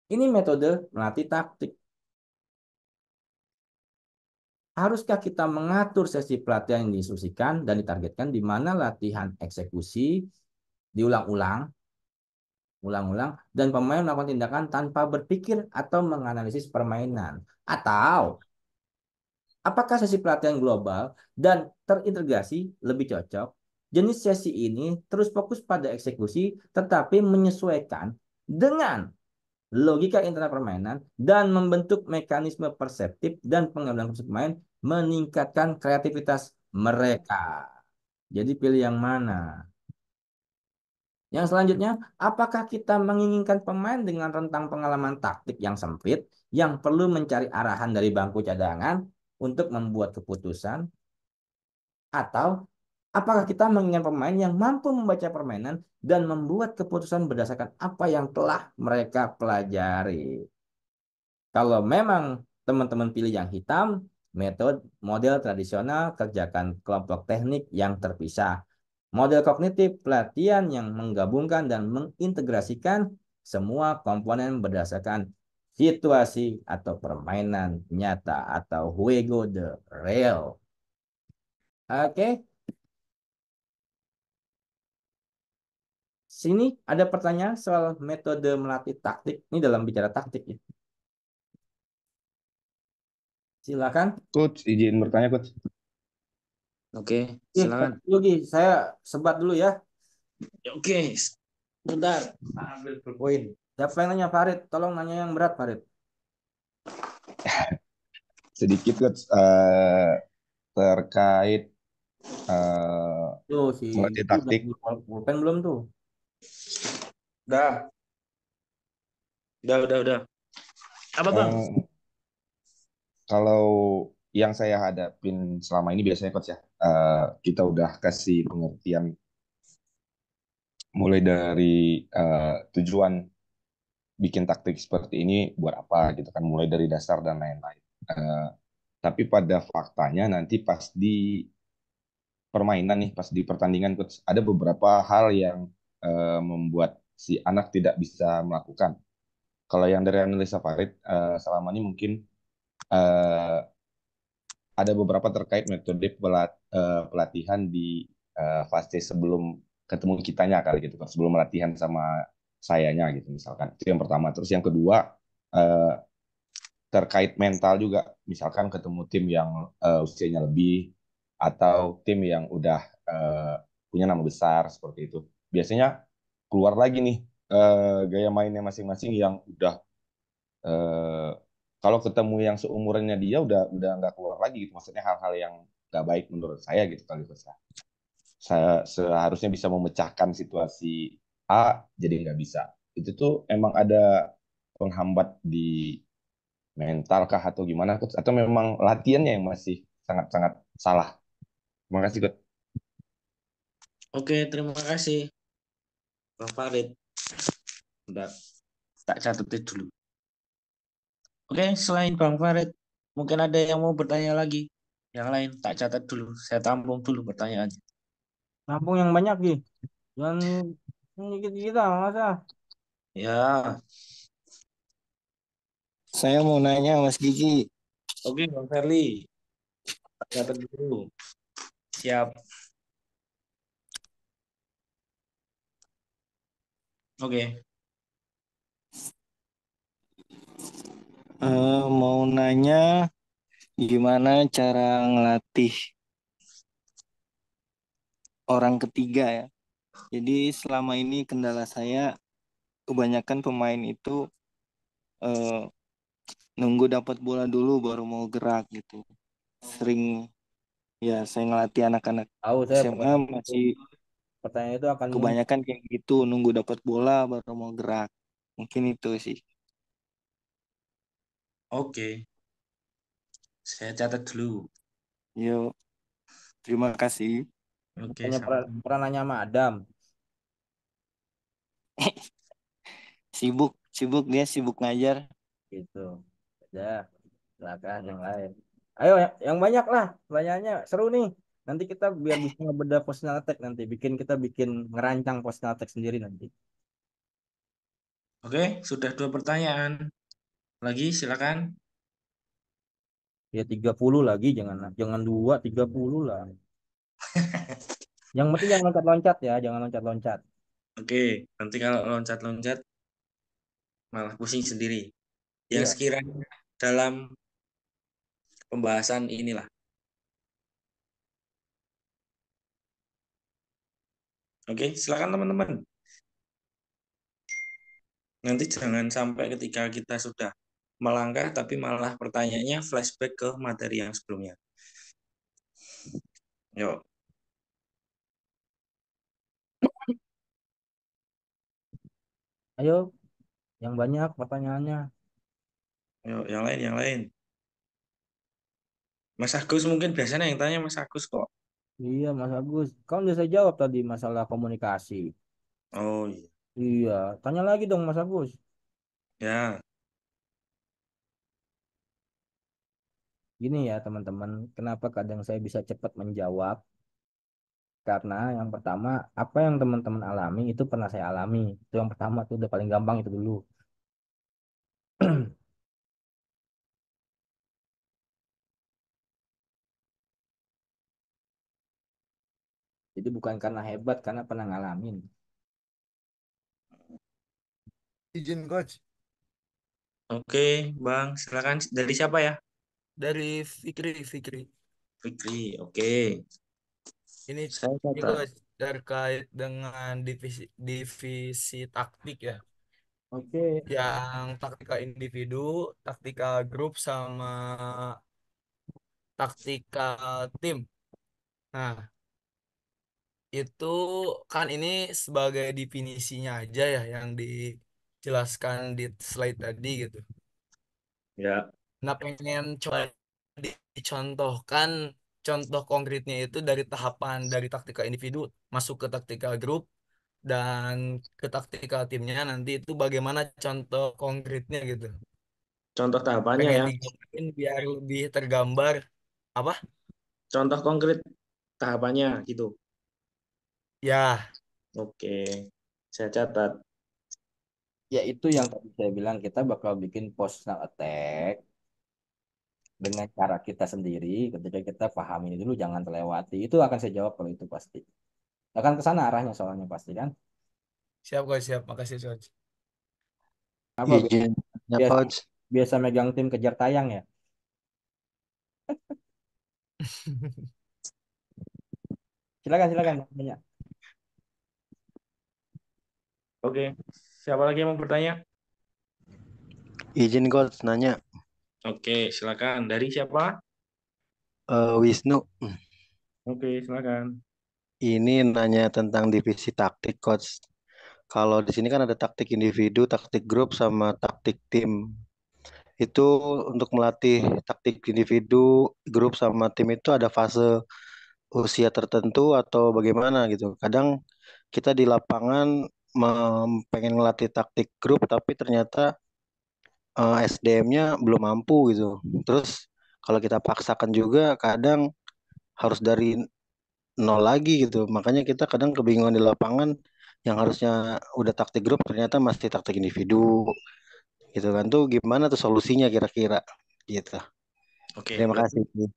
Ini metode melatih taktik. Haruskah kita mengatur sesi pelatihan yang diinstruksikan dan ditargetkan di mana latihan eksekusi diulang-ulang, ulang-ulang, dan pemain melakukan tindakan tanpa berpikir atau menganalisis permainan? Atau apakah sesi pelatihan global dan terintegrasi lebih cocok? Jenis sesi ini terus fokus pada eksekusi tetapi menyesuaikan dengan logika internal permainan dan membentuk mekanisme perseptif dan pengambilan keputusan pemain meningkatkan kreativitas mereka. Jadi pilih yang mana? Yang selanjutnya, apakah kita menginginkan pemain dengan rentang pengalaman taktik yang sempit, yang perlu mencari arahan dari bangku cadangan untuk membuat keputusan, atau apakah kita menginginkan pemain yang mampu membaca permainan dan membuat keputusan berdasarkan apa yang telah mereka pelajari? Kalau memang teman-teman pilih yang hitam, metode model tradisional kerjakan kelompok teknik yang terpisah. Model kognitif pelatihan yang menggabungkan dan mengintegrasikan semua komponen berdasarkan situasi atau permainan nyata atau juego de real. Oke, sini ada pertanyaan soal metode melatih taktik. Ini dalam bicara taktik ya. Silakan. Coach, izin bertanya, Coach. Oke, Ih, silakan. dulu Gi. Saya sebat dulu ya. Oke, bentar. Ambil poin. Siapa yang nanya Farid? Tolong nanya yang berat Farid. Sedikit, Coach, terkait eh, Tuh si melatih itu udah taktik. di pulpen belum tuh? Udah, udah. Apa bang? Eh, Kalau yang saya hadapin selama ini biasanya, Coach, ya, kita udah kasih pengertian mulai dari tujuan bikin taktik seperti ini buat apa gitu kan, mulai dari dasar dan lain-lain. Eh, tapi pada faktanya nanti pas di permainan nih, pas di pertandingan, Coach, ada beberapa hal yang membuat si anak tidak bisa melakukan. Kalau yang dari analisa Farid, selama ini mungkin eh, ada beberapa terkait metode pelatihan di fase sebelum ketemu kitanya kali gitu kan, sebelum latihan sama sayanya gitu misalkan. Itu yang pertama. Terus yang kedua, eh, terkait mental juga. Misalkan ketemu tim yang usianya lebih atau tim yang udah eh, punya nama besar seperti itu. Biasanya keluar lagi nih gaya mainnya masing-masing yang udah eh, kalau ketemu yang seumurannya dia udah nggak keluar lagi gitu. Maksudnya hal-hal yang nggak baik menurut saya gitu kali Coach. Saya seharusnya bisa memecahkan situasi A jadi nggak bisa. Itu tuh emang ada penghambat di mental kah atau gimana Coach? Atau memang latihannya yang masih sangat-sangat salah? Terima kasih Coach. Oke, terima kasih Bang Farid. Udah tak catat dulu. Oke, selain Bang Farid, mungkin ada yang mau bertanya lagi. Yang lain tak catat dulu. Saya tampung dulu pertanyaannya. Nampung yang banyak Gi. Jangan sedikit kita masa. Ya, Saya mau nanya Mas Gigi, oke Bang Ferli. Tak catat dulu. Siap. Oke. mau nanya gimana cara ngelatih orang ketiga ya. Jadi selama ini kendala saya kebanyakan pemain itu eh, nunggu dapat bola dulu baru mau gerak gitu. Sering ya saya ngelatih anak-anak Tahu saya SMA masih pertanyaan itu akan muncul. kebanyakan kayak gitu, nunggu dapat bola baru mau gerak. Mungkin itu sih. Oke. Saya catat dulu. Yuk, terima kasih. Oke, Bukannya sama. pernah nanya sama Adam. Sibuk, sibuk dia sibuk ngajar. Gitu. Ya, silakan yang lain. Ayo yang banyak lah. Pertanyaannya seru nih. Nanti kita biar bisa ngebedah personal attack nanti. Kita bikin ngerancang personal attack sendiri nanti. Oke, sudah 2 pertanyaan. Lagi silakan. Ya 30 lagi, jangan jangan 2, 30 lah. Yang penting jangan loncat-loncat ya, jangan loncat-loncat. Oke, nanti kalau loncat-loncat malah pusing sendiri. Yang Iya. sekiranya dalam pembahasan inilah. Oke, silakan teman-teman. Nanti jangan sampai ketika kita sudah melangkah tapi malah pertanyaannya flashback ke materi yang sebelumnya. Yuk, Ayo, yang banyak pertanyaannya. yuk, yang lain, yang lain. Mas Agus mungkin biasanya yang tanya Mas Agus kok. Iya, Mas Agus. Kamu udah saya jawab tadi masalah komunikasi. Oh iya, Iya, tanya lagi dong Mas Agus. ya. Gini ya teman-teman, kenapa kadang saya bisa cepat menjawab? Karena yang pertama, apa yang teman-teman alami itu pernah saya alami. Itu yang pertama, itu udah paling gampang itu dulu. Jadi bukan karena hebat, karena pernah ngalamin. Izin coach, Oke, Bang, silakan dari siapa ya? dari Fikri. Fikri. Oke, Ini saya ini catat. coach terkait dengan divisi taktik ya. Oke, Yang taktikal individu, taktikal grup sama taktikal tim. Nah, itu kan ini sebagai definisinya aja ya yang dijelaskan di slide tadi gitu. Ya, Nah, pengen coba dicontohkan contoh konkretnya itu dari tahapan dari taktikal individu masuk ke taktikal grup dan ke taktikal timnya nanti itu bagaimana contoh konkretnya gitu. contoh tahapannya Pengen ya. digambarin biar lebih tergambar apa? Contoh konkret tahapannya gitu. Ya, Oke, saya catat. ya itu yang tadi saya bilang kita bakal bikin personal attack dengan cara kita sendiri. Ketika kita paham ini dulu, jangan terlewati. Itu akan saya jawab kalau itu pasti. Akan ke sana arahnya soalnya pasti kan. siap coach, siap. Makasih coach. Apa Izin ya biasa coach. biasa megang tim kejar tayang ya? Silakan silakan tanya. Oke, siapa lagi yang mau bertanya? Izin coach nanya. Oke, silakan. Dari siapa? Wisnu, Oke, silakan. ini nanya tentang divisi taktik coach. Kalau di sini kan ada taktik individu, taktik grup, sama taktik tim. Itu untuk melatih taktik individu, grup, sama tim itu ada fase usia tertentu atau bagaimana gitu. Kadang kita di lapangan pengen ngelatih taktik grup, tapi ternyata SDM-nya belum mampu gitu. Terus kalau kita paksakan juga kadang harus dari nol lagi gitu. Makanya kita kadang kebingungan di lapangan yang harusnya udah taktik grup ternyata masih taktik individu gitu kan. Tuh gimana tuh solusinya kira-kira gitu. Oke, Terima berarti kasih.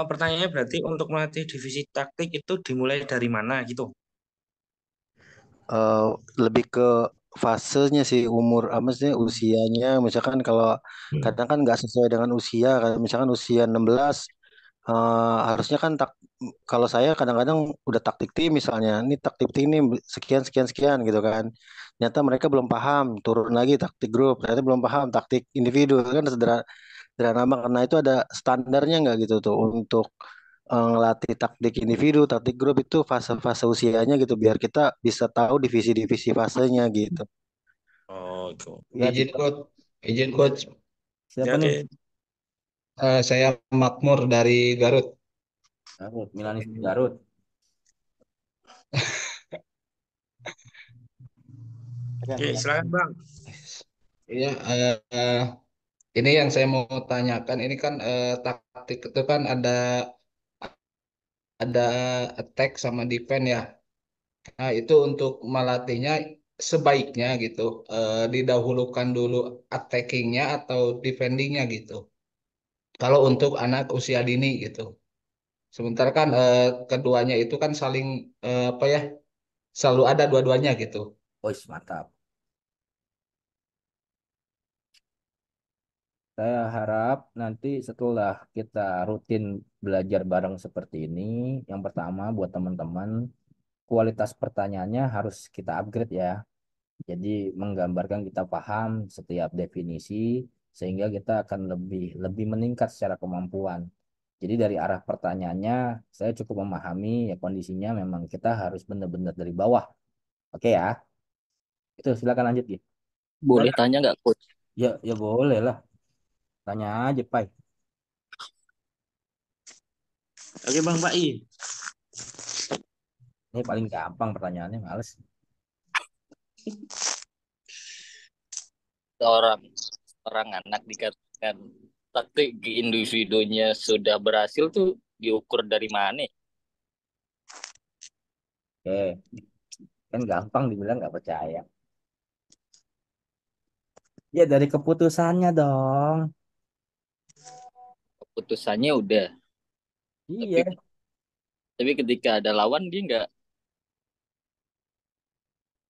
pertanyaannya berarti untuk melatih divisi taktik itu dimulai dari mana gitu? Eh, Lebih ke fasenya sih umur apa sih usianya misalkan kalau kadang kan nggak sesuai dengan usia kan misalkan usia 16 harusnya kan kalau saya kadang-kadang udah taktik tim misalnya ini taktik tim ini sekian sekian sekian gitu kan ternyata mereka belum paham turun lagi taktik grup ternyata belum paham taktik individu itu kan sederhana sederhana banget karena itu ada standarnya nggak gitu tuh untuk ngelatih taktik individu taktik grup itu fase-fase usianya gitu biar kita bisa tahu divisi-divisi fasenya gitu. Oh, itu. Ya, Izin coach, izin coach. Ya, siapa nih? oke. Saya Makmur dari Garut. Garut, Milanis Garut. Oke, silakan Bang. Iya, ini yang saya mau tanyakan. Ini kan taktik itu kan ada attack sama defense ya. Nah, itu untuk melatihnya sebaiknya gitu didahulukan dulu attackingnya atau defendingnya gitu. Kalau untuk anak usia dini gitu. Sementara kan keduanya itu kan saling apa ya, selalu ada dua-duanya gitu. Oh, mantap. Saya harap nanti setelah kita rutin belajar bareng seperti ini, yang pertama buat teman-teman, kualitas pertanyaannya harus kita upgrade ya. Jadi menggambarkan kita paham setiap definisi sehingga kita akan lebih lebih meningkat secara kemampuan. Jadi dari arah pertanyaannya saya cukup memahami ya kondisinya memang kita harus benar-benar dari bawah. Oke ya. Itu silakan lanjut gitu. Boleh tanya nggak, Coach? Ya ya boleh lah. Tanya aja, Pai. Oke Bang Pai. Ini paling gampang pertanyaannya, males. Seorang seorang anak dikatakan taktik individunya sudah berhasil tuh diukur dari mana? Oke, kan gampang dibilang nggak percaya. Ya dari keputusannya dong. Keputusannya udah, tapi Iya, tapi ketika ada lawan dia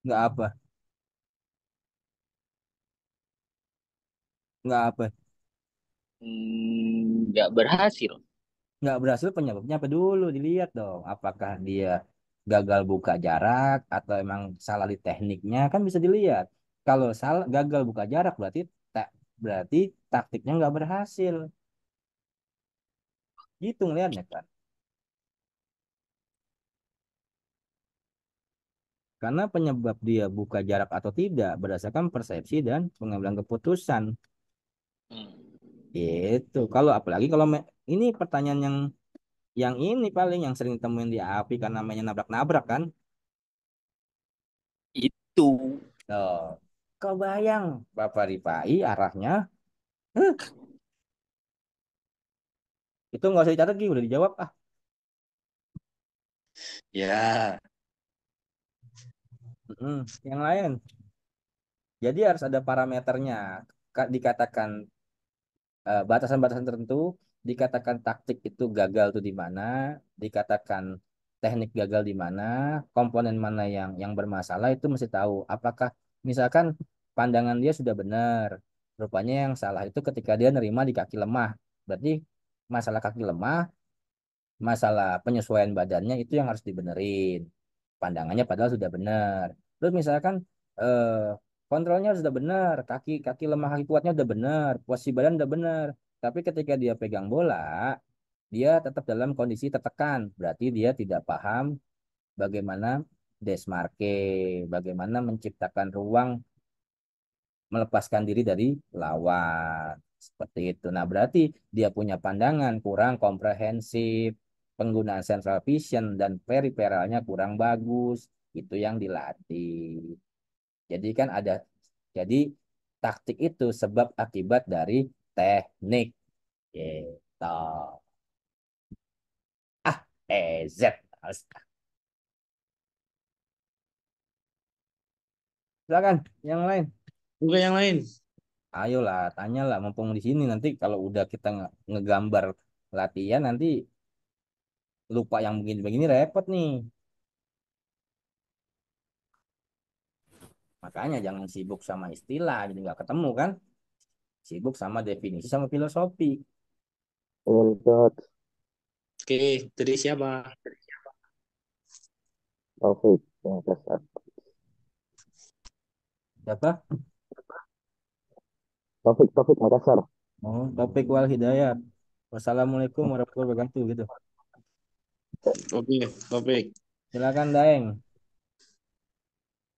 nggak apa, nggak apa, nggak berhasil. nggak berhasil penyebabnya apa dulu dilihat dong. Apakah dia gagal buka jarak atau emang salah di tekniknya kan bisa dilihat. Kalau salah gagal buka jarak berarti tak berarti taktiknya nggak berhasil. Gitu ngelihatnya kan. Karena penyebab dia buka jarak atau tidak berdasarkan persepsi dan pengambilan keputusan. Hmm. Itu kalau apalagi kalau ini pertanyaan yang ini paling yang sering ditemuin di API karena namanya nabrak-nabrak kan. Itu Oh, kau bayang Bapak Ripai arahnya. Huh, itu nggak usah dicatat Gi, udah dijawab ah. Ya, Yang lain. Jadi harus ada parameternya. Dikatakan batasan-batasan tertentu, dikatakan taktik itu gagal tuh di mana, dikatakan teknik gagal di mana, komponen mana yang bermasalah itu mesti tahu. Apakah misalkan pandangan dia sudah benar, rupanya yang salah itu ketika dia nerima di kaki lemah. Berarti masalah kaki lemah, masalah penyesuaian badannya itu yang harus dibenerin. Pandangannya padahal sudah benar. Terus misalkan eh, kontrolnya sudah benar, kaki kaki lemah kaki kuatnya sudah benar, posisi badan sudah benar. Tapi ketika dia pegang bola, dia tetap dalam kondisi tertekan. Berarti dia tidak paham bagaimana desmarque, bagaimana menciptakan ruang melepaskan diri dari lawan. Seperti itu. Nah, berarti dia punya pandangan kurang komprehensif, penggunaan central vision dan periferalnya kurang bagus. Itu yang dilatih. Jadi kan ada, jadi taktik itu sebab akibat dari teknik. Gitu. Ah, Z. Silakan, yang lain. bukan yang lain. Ayolah, tanyalah, mumpung di sini nanti kalau udah kita ngegambar latihan nanti lupa yang begini-begini repot nih. Makanya jangan sibuk sama istilah, jadi nggak ketemu kan? Sibuk sama definisi sama filosofi. Untuk Oke, dari siapa? Taufik yang kesat. Siapa? Taufik Makassar. Oh, Topik Wal Hidayat. Wassalamualaikum warahmatullahi wabarakatuh gitu. Oke, topik. Silakan Daeng.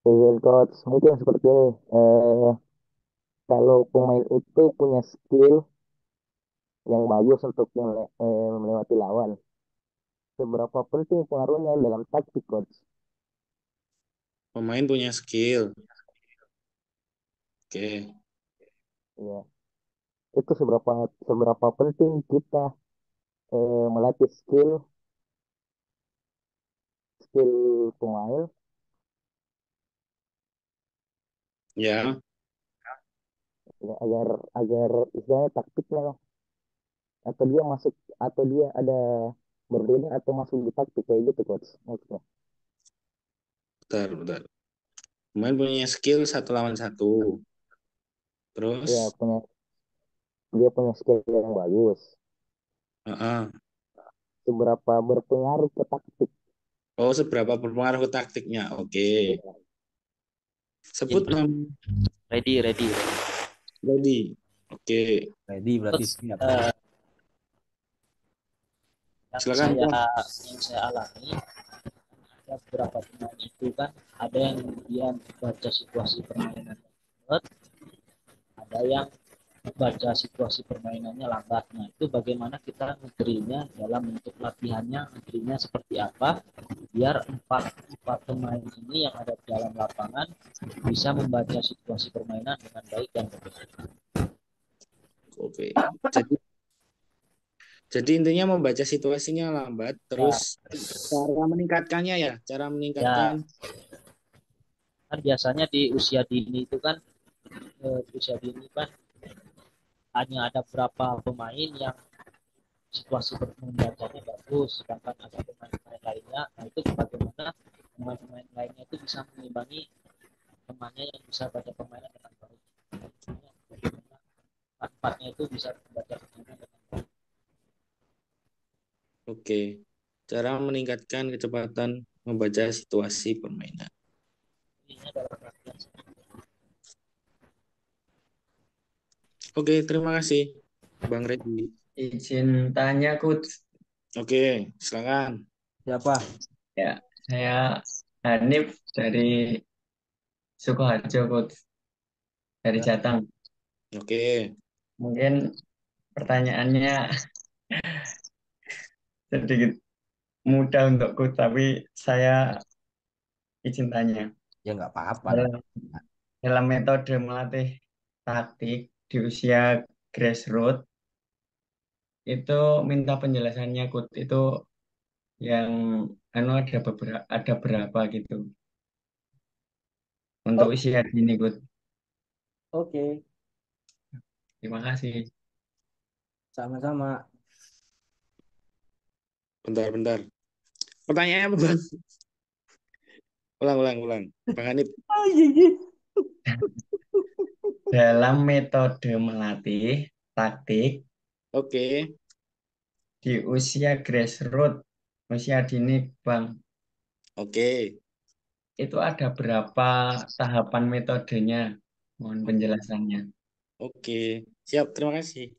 Izin coach, mungkin seperti ini. Kalau pemain itu punya skill yang bagus untuk melewati lawan, seberapa penting pengaruhnya dalam taktik coach? Pemain punya skill. Oke. Ya, itu seberapa seberapa penting kita melatih skill pemain Ya, ya, agar agar istilahnya taktiknya lah. Atau dia masuk, atau dia ada berbeda atau masuk di taktik kayak gitu coach maksudnya. bentar, bentar. Pemain punya skill 1 lawan 1. Ya Terus, dia punya skill yang bagus, heeh. seberapa berpengaruh ke taktik. Oh, seberapa berpengaruh ke taktiknya? Oke. Ya, Sebut nama Ready. Lodi. Oke, Ready berarti Coach, siap. yang silakan saya Bang. yang saya alami ada beberapa pemain itu kan ada yang dia baca situasi permainan lambat, ada yang baca situasi permainannya lambat. Nah, itu bagaimana kita negerinya dalam bentuk latihannya, negerinya seperti apa biar empat empat pemain ini yang ada di dalam lapangan bisa membaca situasi permainan dengan baik dan betul. Oke. Jadi intinya membaca situasinya lambat, terus Ya, cara meningkatkannya ya, cara meningkatkan. ya kan biasanya di usia dini itu kan hanya ada beberapa pemain yang situasi membacanya bagus, sedangkan ada pemain-pemain lainnya. Nah, itu bagaimana pemain-pemain lainnya itu bisa mengimbangi temannya yang bisa baca permainan dengan baik. Bagaimana empatnya itu bisa membaca permainan dengan baik. Oke. Cara meningkatkan kecepatan membaca situasi permainan. Ini adalah perhatian. Oke, terima kasih Bang Redi. Izin tanya, Coach. Oke, silakan. Siapa? Ya, saya Hanif dari Sukoharjo, Coach. Dari Ya. Jateng. Oke. Mungkin pertanyaannya sedikit mudah untuk Coach, tapi saya izin tanya. Ya nggak apa-apa. Dalam, dalam metode melatih taktik di usia grassroots, itu minta penjelasannya, Coach. Itu yang ada berapa gitu untuk Oh, usia dini, Coach. oke. Terima kasih. Sama-sama. Bentar. Pertanyaannya apa, Bang? Ulang. Bang Hanif. Ah, gigi. Dalam metode melatih taktik Oke. di usia grassroots, usia dini, Bang, Oke. itu ada berapa tahapan metodenya? Mohon penjelasannya. Oke. Siap, terima kasih.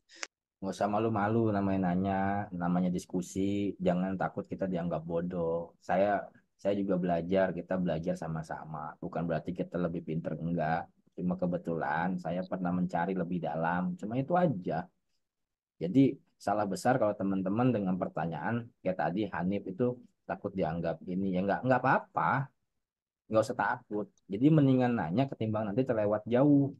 Nggak usah malu-malu namanya nanya, namanya diskusi. Jangan takut kita dianggap bodoh. Saya juga belajar, kita belajar sama-sama. Bukan berarti kita lebih pinter, enggak. Cuma kebetulan saya pernah mencari lebih dalam. Cuma itu aja. Jadi salah besar kalau teman-teman dengan pertanyaan kayak tadi Hanif itu takut dianggap ini ya nggak apa-apa, nggak usah takut. Jadi mendingan nanya ketimbang nanti terlewat jauh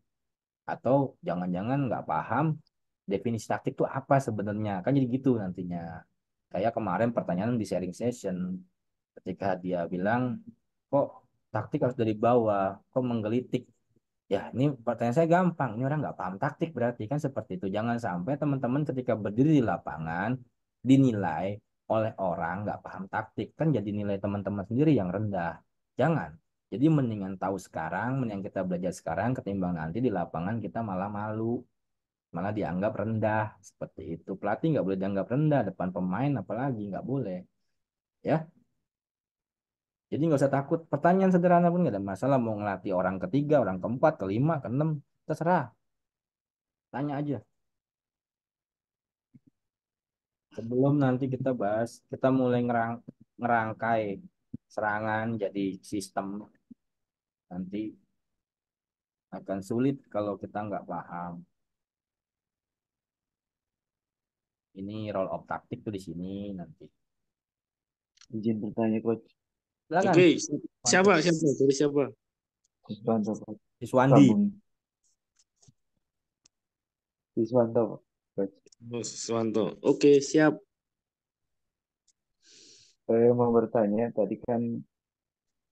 atau jangan-jangan nggak paham definisi taktik itu apa sebenarnya kan jadi gitu nantinya. Kayak kemarin pertanyaan di sharing session ketika dia bilang kok taktik harus dari bawah, kok menggelitik. Ya, ini pertanyaan saya gampang. Ini orang nggak paham taktik berarti kan seperti itu. Jangan sampai teman-teman ketika berdiri di lapangan dinilai oleh orang nggak paham taktik. Kan jadi nilai teman-teman sendiri yang rendah. Jangan. Jadi mendingan tahu sekarang, mendingan kita belajar sekarang ketimbang nanti di lapangan kita malah malu, malah dianggap rendah. Seperti itu. Pelatih nggak boleh dianggap rendah depan pemain apalagi nggak boleh. Ya, jadi nggak usah takut. Pertanyaan sederhana pun nggak ada masalah. Mau ngelatih orang ketiga, orang keempat, kelima, keenam, terserah. Tanya aja. Sebelum nanti kita bahas, kita mulai ngerangkai serangan jadi sistem. Nanti akan sulit kalau kita nggak paham. Ini roll of taktik tuh di sini nanti. Izin bertanya, Coach. Silakan. Oke. Siapa? Dari siapa? Siswanto, Coach. Siswandi. Sambung. Siswanto, Coach. Oh, Siswanto. Oke, siap. Saya mau bertanya, tadi kan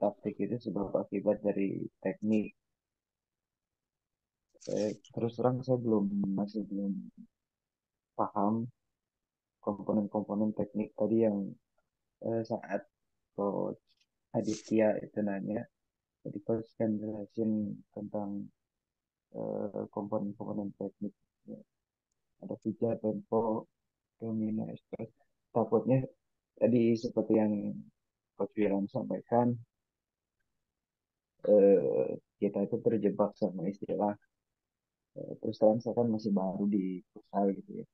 taktik itu sebab akibat dari teknik. Terus terang saya masih belum paham komponen-komponen teknik tadi yang saat Coach Aditya itu nanya. Jadi Coach kan jelasin tentang komponen-komponen teknik. Ya, ada pijar, tempo, domino, express. Takutnya tadi seperti yang Coach Wilam sampaikan, kita itu terjebak sama istilah. Terus terang saya kan masih baru di futsal gitu ya.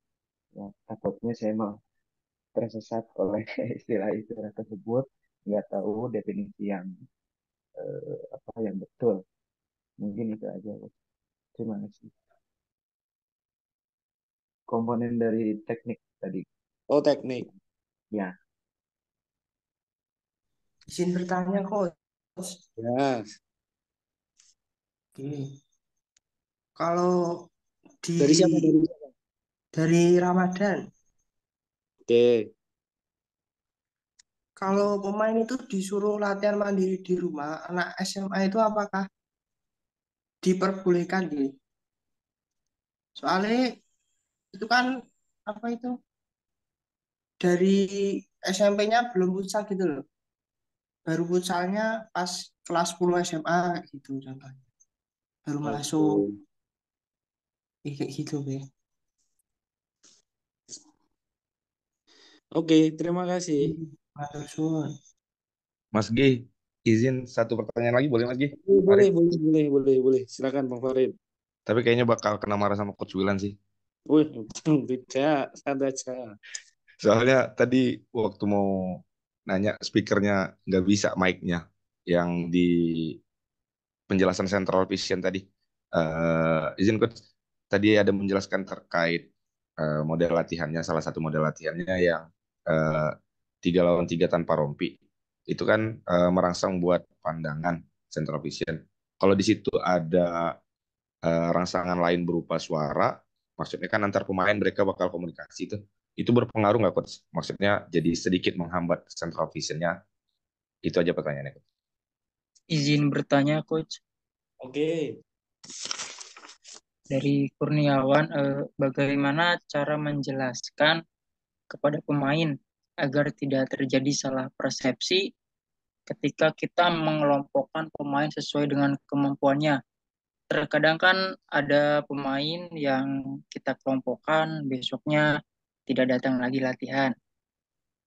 Ya, takutnya saya mau tersesat oleh istilah-istilah tersebut, nggak tahu definisi yang apa yang betul. Mungkin itu aja, Coach. Terima kasih. Komponen dari teknik tadi. Oh, teknik. Ya, Izin bertanya, Coach. Ya. Gini, kalau Dari siapa? dari Ramadan, Oke. kalau pemain itu disuruh latihan mandiri di rumah, anak SMA itu apakah diperbolehkan gitu? Soalnya itu kan apa itu dari SMP-nya belum futsal gitu loh. Baru futsalnya pas kelas 10 SMA gitu contohnya. Baru masuk kayak gitu, Be. Oke, terima kasih. Matur suwun. Mas Gi, izin satu pertanyaan lagi boleh Mas Gi? Boleh, Farid. boleh. Silakan Bang Farid. Tapi kayaknya bakal kena marah sama Coach Wilan sih. Wih, tidak, santai aja. Soalnya tadi waktu mau nanya speakernya nggak bisa mic-nya yang di penjelasan Central Vision tadi. Izin Coach, tadi ada menjelaskan terkait model latihannya, salah satu model latihannya yang 3 lawan 3 tanpa rompi. Itu kan merangsang buat pandangan Central Vision. Kalau di situ ada rangsangan lain berupa suara, maksudnya kan antar pemain mereka bakal komunikasi itu. Itu berpengaruh nggak, Coach? Maksudnya jadi sedikit menghambat Central Vision-nya. Itu aja pertanyaannya, Coach. Izin bertanya, Coach. Oke. Dari Kurniawan, bagaimana cara menjelaskan kepada pemain agar tidak terjadi salah persepsi ketika kita mengelompokkan pemain sesuai dengan kemampuannya. Terkadang kan ada pemain yang kita kelompokkan, besoknya tidak datang lagi latihan.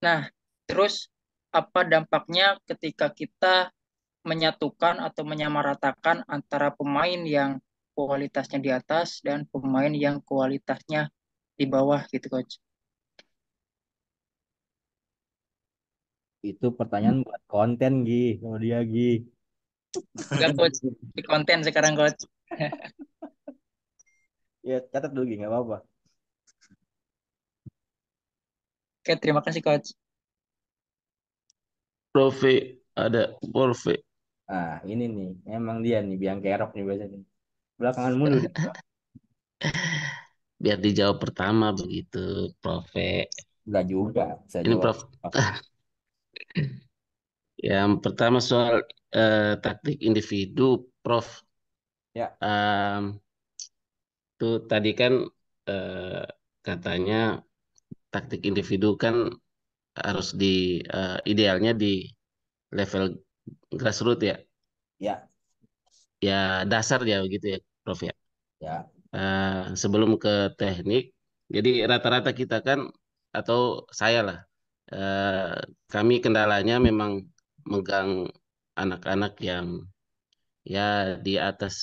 Nah, terus apa dampaknya ketika kita menyatukan atau menyamaratakan antara pemain yang kualitasnya di atas dan pemain yang kualitasnya di bawah gitu, Coach? Itu pertanyaan buat konten, Gi. Sama dia, Gi. Enggak, Coach. Di konten sekarang, Coach. Ya, catat dulu, Gi. Nggak apa-apa. Oke, terima kasih, Coach. Profe, ada Profe. Nah, ini nih. Emang dia nih, biang kerok nih biasanya. Belakangan mulu dia. Biar dijawab pertama begitu, Profe. Enggak juga. Saya Ini jawab. Prof. Yang pertama soal taktik individu, Prof. Ya. Tuh tadi kan katanya taktik individu kan harus idealnya di level grassroots ya. Ya. Ya dasar ya begitu ya, Prof ya. Ya. Sebelum ke teknik, jadi rata-rata kita kan atau saya lah, kami kendalanya memang megang anak-anak yang ya di atas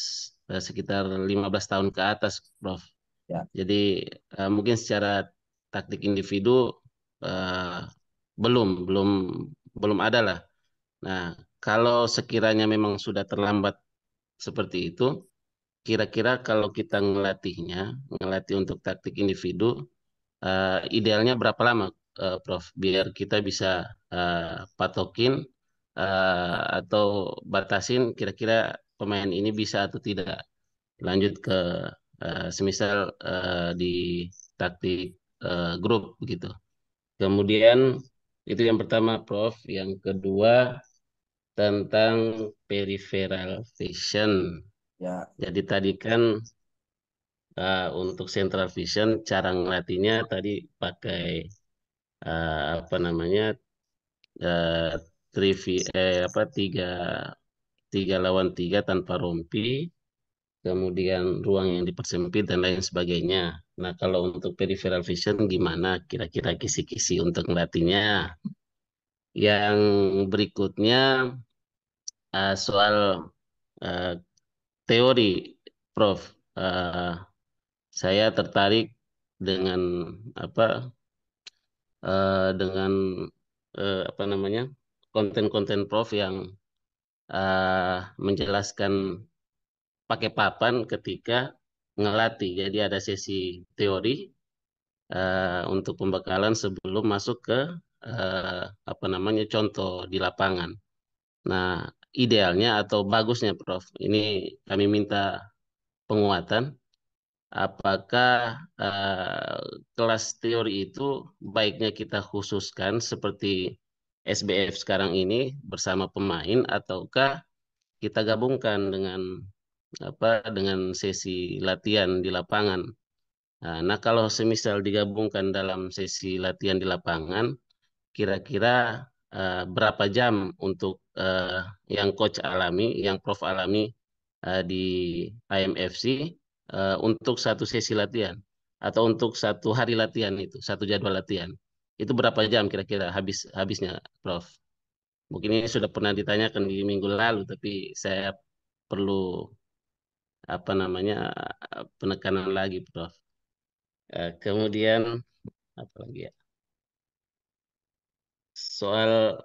sekitar 15 tahun ke atas, Prof. Ya. Jadi mungkin secara taktik individu eh, belum belum belum ada lah. Nah, kalau sekiranya memang sudah terlambat seperti itu, kira-kira kalau kita ngelatih untuk taktik individu, idealnya berapa lama, Prof? Biar kita bisa patokin atau batasin kira-kira pemain ini bisa atau tidak lanjut ke semisal di taktik grup gitu. Kemudian itu yang pertama, Prof. Yang kedua tentang peripheral vision. Ya. Jadi tadi kan untuk Central Vision cara ngelatihnya tadi pakai apa namanya eh, apa tiga lawan tiga tanpa rompi, kemudian ruang yang dipersempit dan lain sebagainya. Nah, kalau untuk peripheral vision gimana kira-kira kisi-kisi untuk ngelatihnya? Yang berikutnya soal eh, teori, Prof. Eh, saya tertarik dengan apa dengan apa namanya konten-konten Prof yang menjelaskan pakai papan ketika ngelatih. Jadi ada sesi teori untuk pembekalan sebelum masuk ke apa namanya contoh di lapangan. Nah, idealnya atau bagusnya Prof, ini kami minta penguatan. Apakah eh, kelas teori itu baiknya kita khususkan seperti SBF sekarang ini bersama pemain ataukah kita gabungkan dengan apa dengan sesi latihan di lapangan? Nah, kalau semisal digabungkan dalam sesi latihan di lapangan, kira-kira berapa jam untuk yang coach alami, yang prof alami di IMFC untuk satu sesi latihan atau untuk satu hari latihan itu, satu jadwal latihan. Itu berapa jam kira-kira habisnya, Prof? Mungkin ini sudah pernah ditanyakan di minggu lalu, tapi saya perlu apa namanya penekanan lagi, Prof. Kemudian apa lagi ya? Soal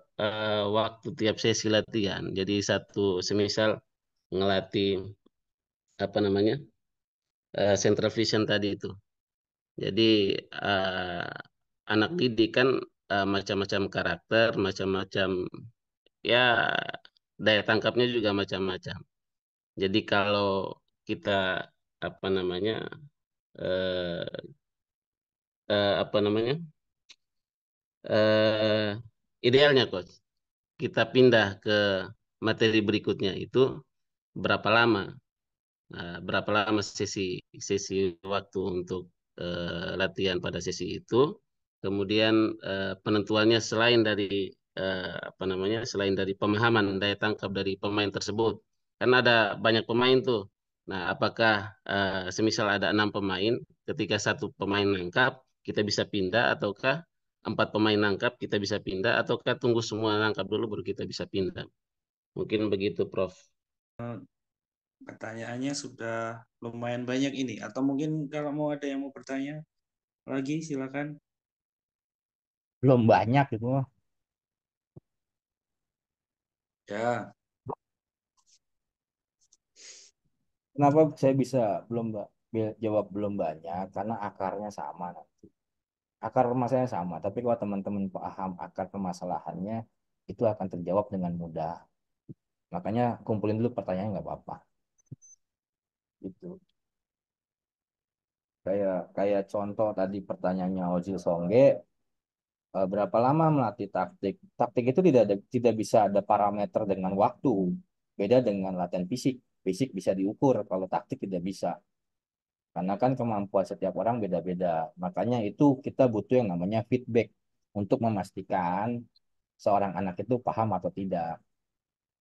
waktu tiap sesi latihan. Jadi satu semisal ngelatih apa namanya central vision tadi itu. Jadi eh, anak didik kan macam-macam karakter, macam-macam ya daya tangkapnya juga macam-macam. Jadi kalau kita apa namanya eh, apa namanya eh, idealnya coach kita pindah ke materi berikutnya itu berapa lama. Berapa lama sesi sesi waktu untuk latihan pada sesi itu. Kemudian penentuannya selain dari apa namanya selain dari pemahaman daya tangkap dari pemain tersebut, karena ada banyak pemain tuh. Nah, apakah semisal ada 6 pemain, ketika satu pemain nangkap kita bisa pindah, ataukah 4 pemain nangkap kita bisa pindah, ataukah tunggu semua nangkap dulu baru kita bisa pindah? Mungkin begitu, Prof. Pertanyaannya sudah lumayan banyak ini. Atau mungkin kalau mau ada yang mau bertanya lagi, silakan. Belum banyak gitu mah. Ya, Kenapa saya bisa belum jawab belum banyak? Karena akarnya sama nanti. Akar permasalahannya sama, tapi kalau teman-teman paham akar permasalahannya, itu akan terjawab dengan mudah. Makanya kumpulin dulu pertanyaannya nggak apa-apa. Gitu. Kayak kayak contoh tadi pertanyaannya Ozil Songge, berapa lama melatih taktik? Taktik itu tidak bisa ada parameter dengan waktu. Beda dengan latihan fisik. Fisik bisa diukur, kalau taktik tidak bisa. Karena kan kemampuan setiap orang beda-beda. Makanya itu kita butuh yang namanya feedback untuk memastikan seorang anak itu paham atau tidak.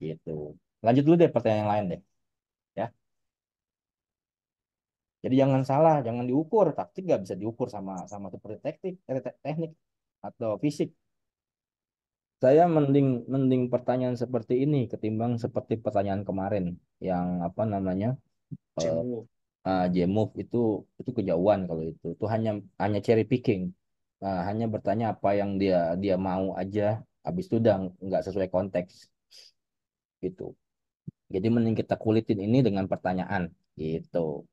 Gitu. Lanjut dulu deh pertanyaan yang lain deh. Ya. Jadi jangan salah, jangan diukur. Taktik nggak bisa diukur sama sama seperti teknik atau fisik. Saya mending mending pertanyaan seperti ini ketimbang seperti pertanyaan kemarin yang apa namanya eh, Cemu. J-Move itu kejauhan kalau itu hanya hanya cherry picking. Hanya bertanya apa yang dia dia mau aja, habis itu udah nggak sesuai konteks gitu. Jadi mending kita kulitin ini dengan pertanyaan gitu.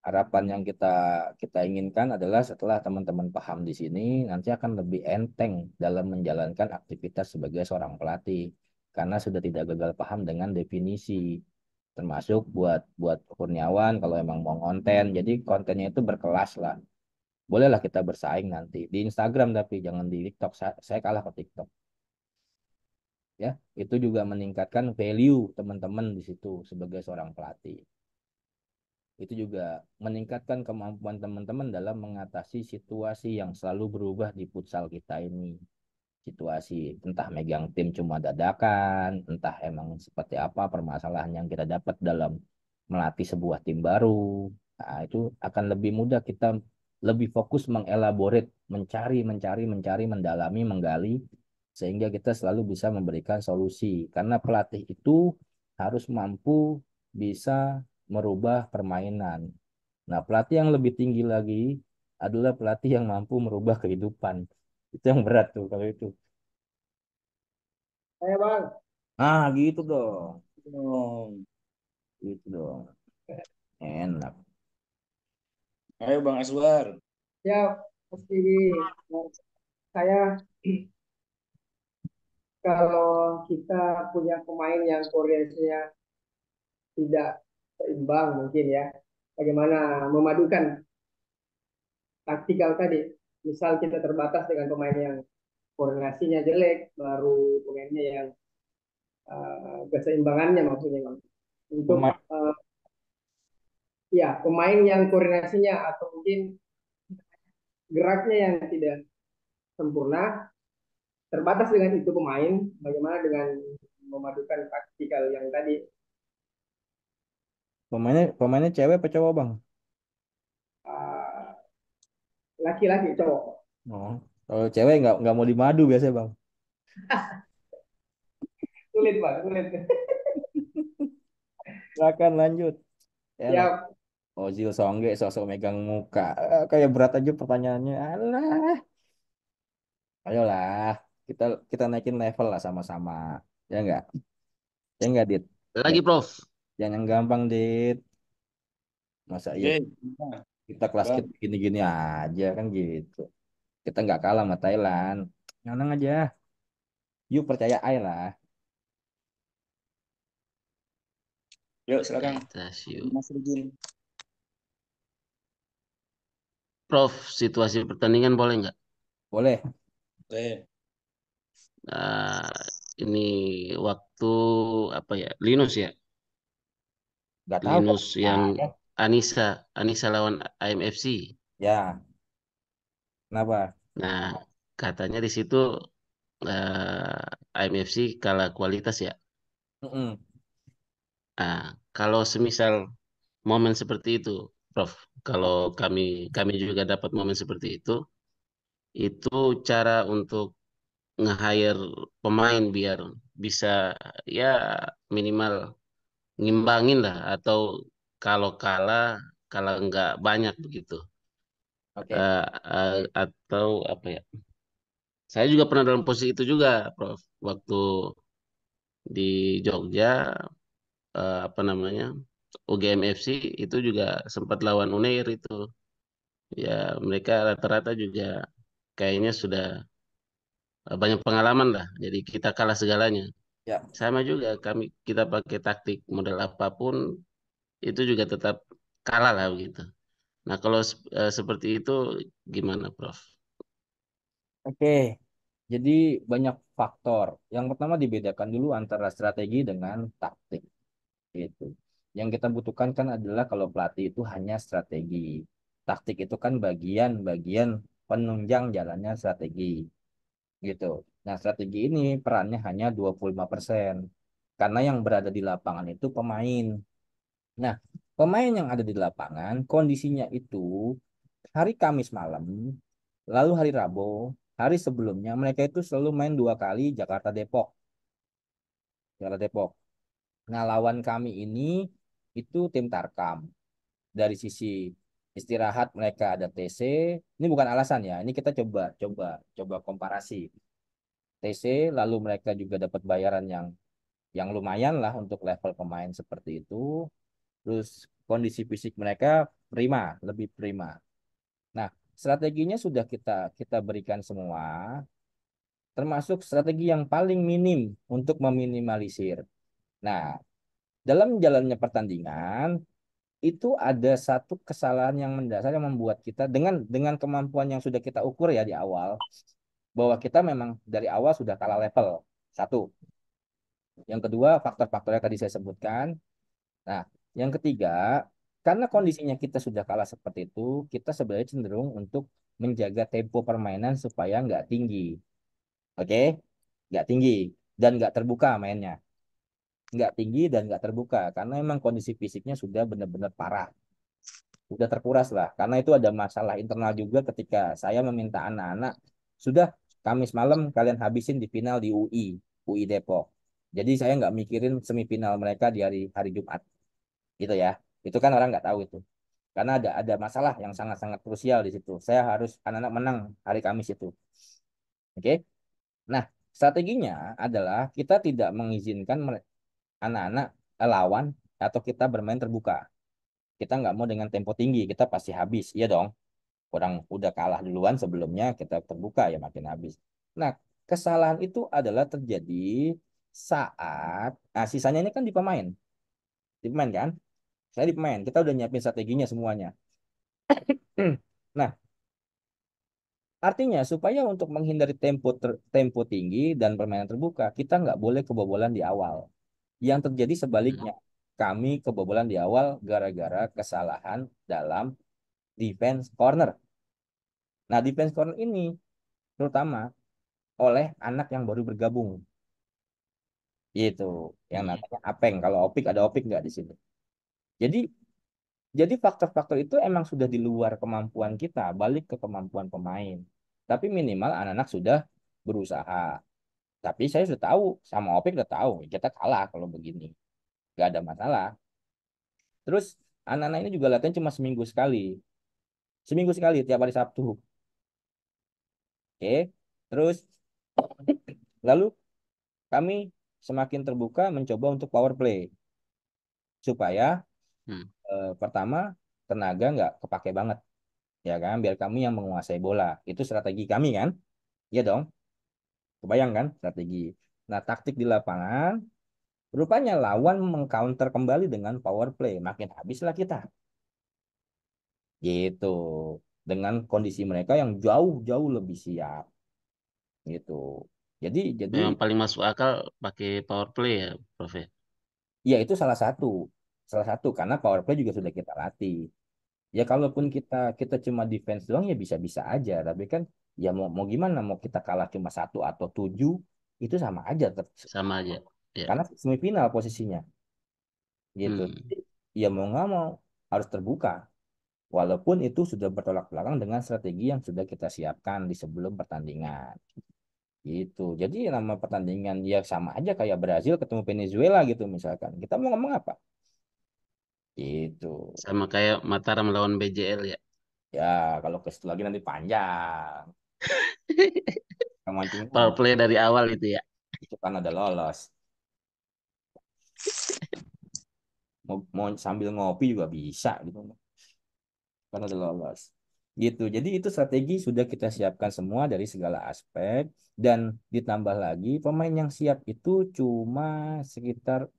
Harapan yang kita kita inginkan adalah setelah teman-teman paham di sini, nanti akan lebih enteng dalam menjalankan aktivitas sebagai seorang pelatih karena sudah tidak gagal paham dengan definisi. Termasuk buat buat Kurniawan kalau emang mau konten, jadi kontennya itu berkelas lah. Bolehlah kita bersaing nanti di Instagram tapi jangan di TikTok. Saya kalah ke TikTok. Ya, itu juga meningkatkan value teman-teman di situ sebagai seorang pelatih. itu juga meningkatkan kemampuan teman-teman dalam mengatasi situasi yang selalu berubah di futsal kita ini. Situasi entah megang tim cuma dadakan, entah emang seperti apa permasalahan yang kita dapat dalam melatih sebuah tim baru. Nah, itu akan lebih mudah kita lebih fokus mengelaborate, mencari, mendalami, menggali, sehingga kita selalu bisa memberikan solusi. Karena pelatih itu harus mampu bisa merubah permainan. Nah, pelatih yang lebih tinggi lagi adalah pelatih yang mampu merubah kehidupan. Itu yang berat tuh kalau itu. Saya bang. Ah, gitu dong. Gitu dong. Enak. Ayo Bang Aswar. Ya, pasti saya kalau kita punya pemain yang koordinasinya tidak seimbang mungkin ya, bagaimana memadukan taktikal tadi. Misal kita terbatas dengan pemain yang koordinasinya jelek, baru pemainnya yang keseimbangannya maksudnya Bang. Untuk Pemain, ya pemain yang koordinasinya atau mungkin geraknya yang tidak sempurna, terbatas dengan itu pemain, bagaimana dengan memadukan taktikal yang tadi. pemainnya cewek apa cowok, Bang? uh, Laki-laki cowok. Oh, kalau cewek nggak mau dimadu biasanya, Bang. Sulit Bang, sulit. Silakan lanjut. Enak. Ya, Ozil Songge sosok megang muka. Kayak berat aja pertanyaannya. Alah. Ayolah, kita kita naikin level lah sama-sama. Ya enggak? Ya enggak, Dit? Ya, Lagi, Prof. jangan gampang, Dit. Masa iya Oke. kita kelas Bang. kita gini-gini aja kan gitu. Kita nggak kalah sama Thailand. Tenang aja. Yuk percaya aja lah. Yuk silakan. Tasyo. Mas Rizin. Prof, situasi pertandingan boleh nggak? Boleh. Oke. Nah, ini waktu apa ya? Linus ya? Nggak tahu. Linus yang Ah, Anissa lawan AMFC. ya, kenapa? Nah, katanya di situ AMFC kalah kualitas ya. Mm-mm. Nah, kalau semisal momen seperti itu, Prof, kalau kami juga dapat momen seperti itu cara untuk nge-hire pemain biar bisa ya minimal ngimbangin lah atau kalau kalah kalah nggak banyak begitu. Oke. Atau apa ya? Saya juga pernah dalam posisi itu juga, Prof. Waktu di Jogja apa namanya? UGM FC itu juga sempat lawan Unair itu. Ya, mereka rata-rata juga kayaknya sudah banyak pengalaman lah. Jadi kita kalah segalanya. Ya. Sama juga kita pakai taktik model apapun itu juga tetap kalah lah begitu. Nah, kalau seperti itu gimana, Prof? Oke. Jadi banyak faktor. Yang pertama dibedakan dulu antara strategi dengan taktik. Gitu. Yang kita butuhkan kan adalah kalau pelatih itu hanya strategi. Taktik itu kan bagian-bagian penunjang jalannya strategi. Gitu. Nah, strategi ini perannya hanya 25%. Karena yang berada di lapangan itu pemain. Nah, pemain yang ada di lapangan kondisinya itu hari Kamis malam, lalu hari Rabu, hari sebelumnya mereka itu selalu main 2 kali Jakarta Depok. Jakarta Depok. Nah, lawan kami ini itu tim Tarkam. Dari sisi istirahat mereka ada TC. Ini bukan alasan ya. Ini kita coba coba coba komparasi. TC lalu mereka juga dapat bayaran yang lumayan lah untuk level pemain seperti itu. Terus kondisi fisik mereka prima, lebih prima. Nah, strateginya sudah kita kita berikan semua, termasuk strategi yang paling minim untuk meminimalisir. Nah, dalam jalannya pertandingan itu ada satu kesalahan yang mendasar yang membuat kita dengan kemampuan yang sudah kita ukur ya di awal bahwa kita memang dari awal sudah kalah level. Satu. Yang kedua, faktor-faktor yang tadi saya sebutkan. Nah, yang ketiga, karena kondisinya kita sudah kalah seperti itu, kita sebenarnya cenderung untuk menjaga tempo permainan supaya nggak tinggi. Oke? Nggak tinggi dan nggak terbuka mainnya. Nggak tinggi dan nggak terbuka karena memang kondisi fisiknya sudah benar-benar parah. Sudah terkuras lah. Karena itu ada masalah internal juga ketika saya meminta anak-anak, sudah Kamis malam kalian habisin di final di UI Depok. Jadi saya nggak mikirin semifinal mereka di hari hari Jumat, gitu ya. Itu kan orang nggak tahu itu. Karena ada masalah yang sangat-sangat krusial di situ. Saya harus anak-anak menang hari Kamis itu. Oke? Nah, strateginya adalah kita tidak mengizinkan anak-anak lawan atau kita bermain terbuka. Kita nggak mau dengan tempo tinggi, kita pasti habis. Iya dong. Orang udah kalah duluan sebelumnya, kita terbuka ya makin habis. Nah, kesalahan itu adalah terjadi saat, nah sisanya ini kan di pemain kan? Saya di pemain, kita udah nyiapin strateginya semuanya. Nah, artinya supaya untuk menghindari tempo tinggi dan permainan terbuka, kita nggak boleh kebobolan di awal. Yang terjadi sebaliknya, kami kebobolan di awal gara-gara kesalahan dalam defense corner. Nah, defense corner ini terutama oleh anak yang baru bergabung. Itu yang namanya Apeng. Kalau Opik ada Opik nggak di sini? Jadi jadi faktor-faktor itu emang sudah di luar kemampuan kita, balik ke kemampuan pemain. Tapi minimal anak-anak sudah berusaha. Tapi saya sudah tahu sama Opik udah tahu kita kalah kalau begini. Nggak ada masalah. Terus anak-anak ini juga latihan cuma seminggu sekali. Seminggu sekali tiap hari Sabtu. Oke. Terus lalu kami semakin terbuka mencoba untuk power play supaya pertama tenaga nggak kepake banget ya kan biar kami yang menguasai bola itu strategi kami kan ya dong kebayang kan strategi. Nah taktik di lapangan rupanya lawan mengcounter kembali dengan power play makin habislah kita gitu dengan kondisi mereka yang jauh-jauh lebih siap gitu jadi Memang paling masuk akal pakai power play ya, Prof. Ya? ya itu salah satu karena power play juga sudah kita latih. Ya kalaupun kita cuma defense doang ya bisa-bisa aja. Tapi kan ya mau gimana? Mau kita kalah cuma 1 atau 7 itu sama aja. Sama aja. Ya. Karena semifinal posisinya gitu. Jadi, ya mau nggak mau harus terbuka. Walaupun itu sudah bertolak belakang dengan strategi yang sudah kita siapkan di sebelum pertandingan. Gitu. Jadi nama pertandingan ya sama aja kayak Brazil ketemu Venezuela gitu misalkan. Kita mau ngomong apa? Gitu. Sama kayak Mataram lawan BJL ya. Ya kalau ke situ lagi nanti panjang. Mancing Power play dari awal itu ya. itu kan ada lolos. Mau sambil ngopi juga bisa gitu. Kan ada lolos. Gitu. Jadi itu strategi sudah kita siapkan semua dari segala aspek dan ditambah lagi pemain yang siap itu cuma sekitar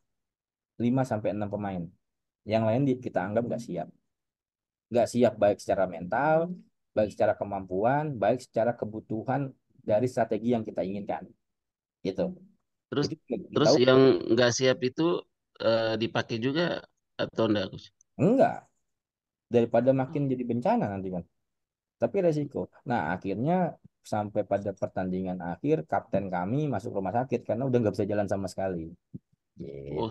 5 sampai 6 pemain. Yang lain kita anggap nggak siap. Nggak siap baik secara mental, baik secara kemampuan, baik secara kebutuhan dari strategi yang kita inginkan. Gitu. Terus Jadi terus yang nggak siap itu dipakai juga atau enggak, Coach? enggak daripada makin jadi bencana nanti kan. Tapi resiko. Nah, akhirnya sampai pada pertandingan akhir kapten kami masuk rumah sakit karena udah nggak bisa jalan sama sekali. Gitu.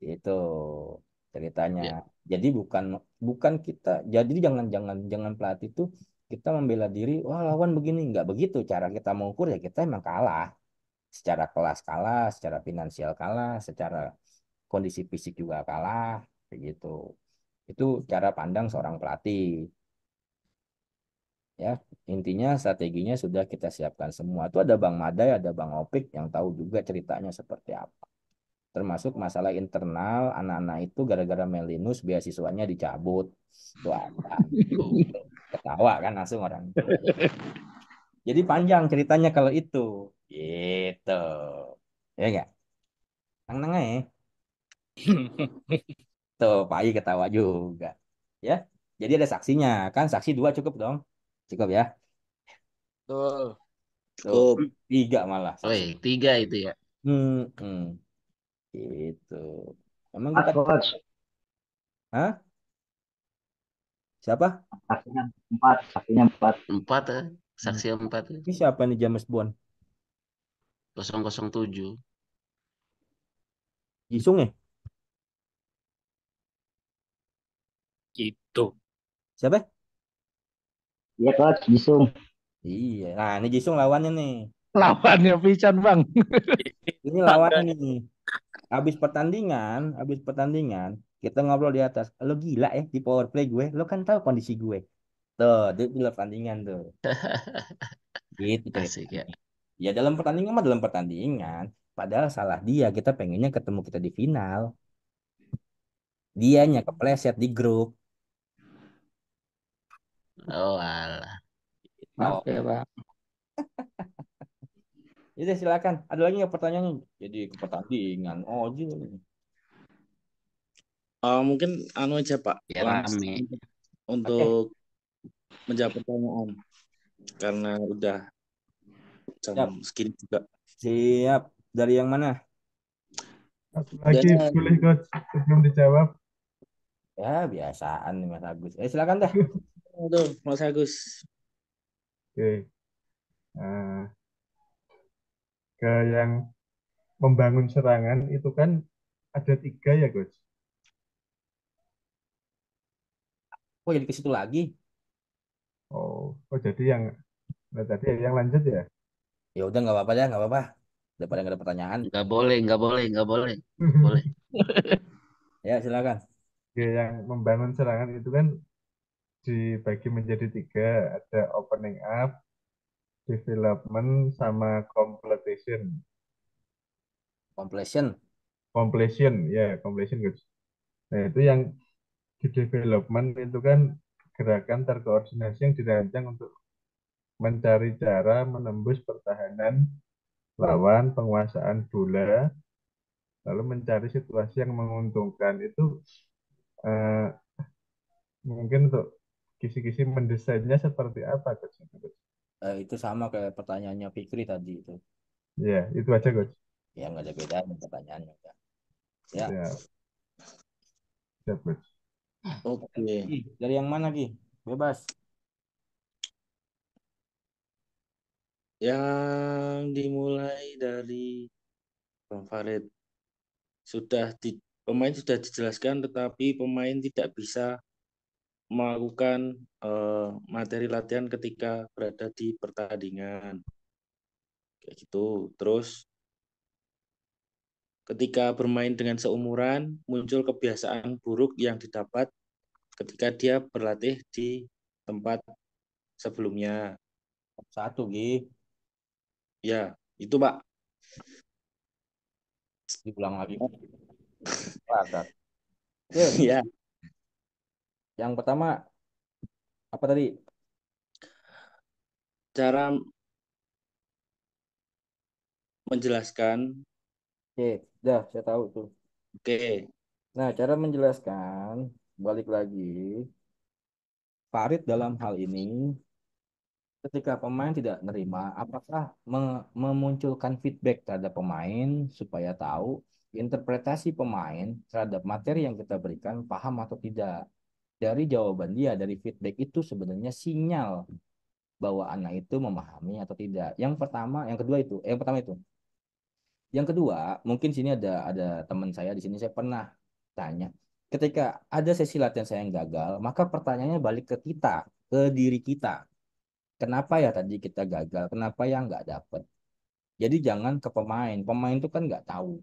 Itu ceritanya. Ya. Jadi bukan bukan kita. Jadi jangan jangan jangan pelatih itu kita membela diri. Wah lawan begini nggak begitu. Cara kita mengukur ya kita emang kalah. Secara kelas kalah, secara finansial kalah, secara kondisi fisik juga kalah. Begitu. Itu cara pandang seorang pelatih. Ya, intinya strateginya sudah kita siapkan semua. Itu ada Bang Madai, ada Bang Opik yang tahu juga ceritanya seperti apa. Termasuk masalah internal anak-anak itu gara-gara Melinus beasiswanya dicabut. Itu ada. Ketawa kan langsung orang. Jadi panjang ceritanya kalau itu. Gitu. Ya enggak? Tenang ya. Tuh, Pak I ketawa juga. Ya. Jadi ada saksinya. Kan saksi 2 cukup dong. Cukup ya. Betul. Tuh, 3 malah saksi. 3 itu ya. Hmm. Gitu. Emang kita Coach. Hah? Siapa? Saksinya empat. Empat, saksi empat, Ini siapa nih James Bond? 007. Jisung ya? Gitu. Siapa? Iya coach, Jisung. Iya. Nah, ini Jisung lawannya nih. Lawannya pisan bang. Ini lawannya nih. Habis pertandingan, kita ngobrol di atas. Lo gila ya di power play gue. Lo kan tahu kondisi gue. Tuh, dia di luar pertandingan tuh. Gitu Asik ya. ceritanya. Ya dalam pertandingan mah dalam pertandingan. Padahal salah dia. Kita pengennya ketemu kita di final. Dianya kepleset di grup. Oh alah. Oh, Oke bang. ya silakan. Ada lagi nggak pertanyaannya? Jadi ke pertandingan. Oh, gitu. Mungkin anu aja Pak, Biar langsung rame. untuk menjawab pertanyaan karena udah jam Siap. segini juga. Siap. Dari yang mana? Satu lagi Dan boleh coach sebelum dijawab. Ya, biasaan nih Mas Agus. Silakan dah. Aduh, Mas Agus. Oke. Nah, ke yang membangun serangan itu kan ada 3 ya coach. Oh, jadi ke situ lagi. Oh jadi yang tadi yang lanjut ya. Ya udah nggak apa-apa ya, nggak apa-apa. Daripada nggak ada pertanyaan. Nggak boleh, nggak boleh, nggak boleh. Boleh. Ya, silakan. Oke, yang membangun serangan itu kan dibagi menjadi 3, ada opening up, development, sama completion. Completion. Completion, ya completion coach. Nah itu yang di development itu kan gerakan terkoordinasi yang dirancang untuk mencari cara menembus pertahanan lawan, penguasaan bola, lalu mencari situasi yang menguntungkan. Itu eh, mungkin untuk kisi-kisi mendesainnya seperti apa coach? Itu sama kayak pertanyaannya Fikri tadi itu. Ya, itu aja coach. Ya nggak ada bedanya pertanyaannya. Ya. Ya, siap coach. Oke. Dari yang mana Ki? Bebas. Yang dimulai dari Bang Farid. Pemain sudah dijelaskan, tetapi pemain tidak bisa melakukan materi latihan ketika berada di pertandingan. Kayak gitu. Terus ketika bermain dengan seumuran, muncul kebiasaan buruk yang didapat ketika dia berlatih di tempat sebelumnya. Satu Ki. Ya, itu Pak. Diulang lagi. Padat. Ya. Yang pertama apa tadi? Cara menjelaskan. Oke, dah saya tahu tuh. Oke. Nah, cara menjelaskan balik lagi. Farid dalam hal ini ketika pemain tidak nerima, apakah memunculkan feedback terhadap pemain supaya tahu interpretasi pemain terhadap materi yang kita berikan paham atau tidak. Dari jawaban dia, dari feedback itu sebenarnya sinyal bahwa anak itu memahami atau tidak. Yang pertama, yang kedua itu, yang pertama itu. Yang kedua, mungkin sini ada teman saya di sini saya pernah tanya, ketika ada sesi latihan saya yang gagal, maka pertanyaannya balik ke kita, ke diri kita. Kenapa ya tadi kita gagal? Kenapa ya nggak dapet? Jadi jangan ke pemain. Pemain itu kan nggak tahu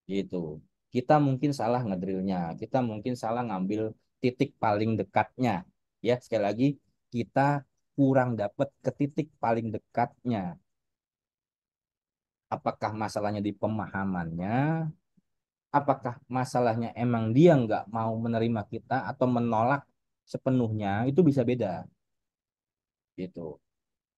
gitu. Kita mungkin salah ngedrillnya. Kita mungkin salah ngambil titik paling dekatnya. Ya, sekali lagi kita kurang dapet ke titik paling dekatnya. Apakah masalahnya di pemahamannya? Apakah masalahnya emang dia nggak mau menerima kita atau menolak sepenuhnya? Itu bisa beda gitu.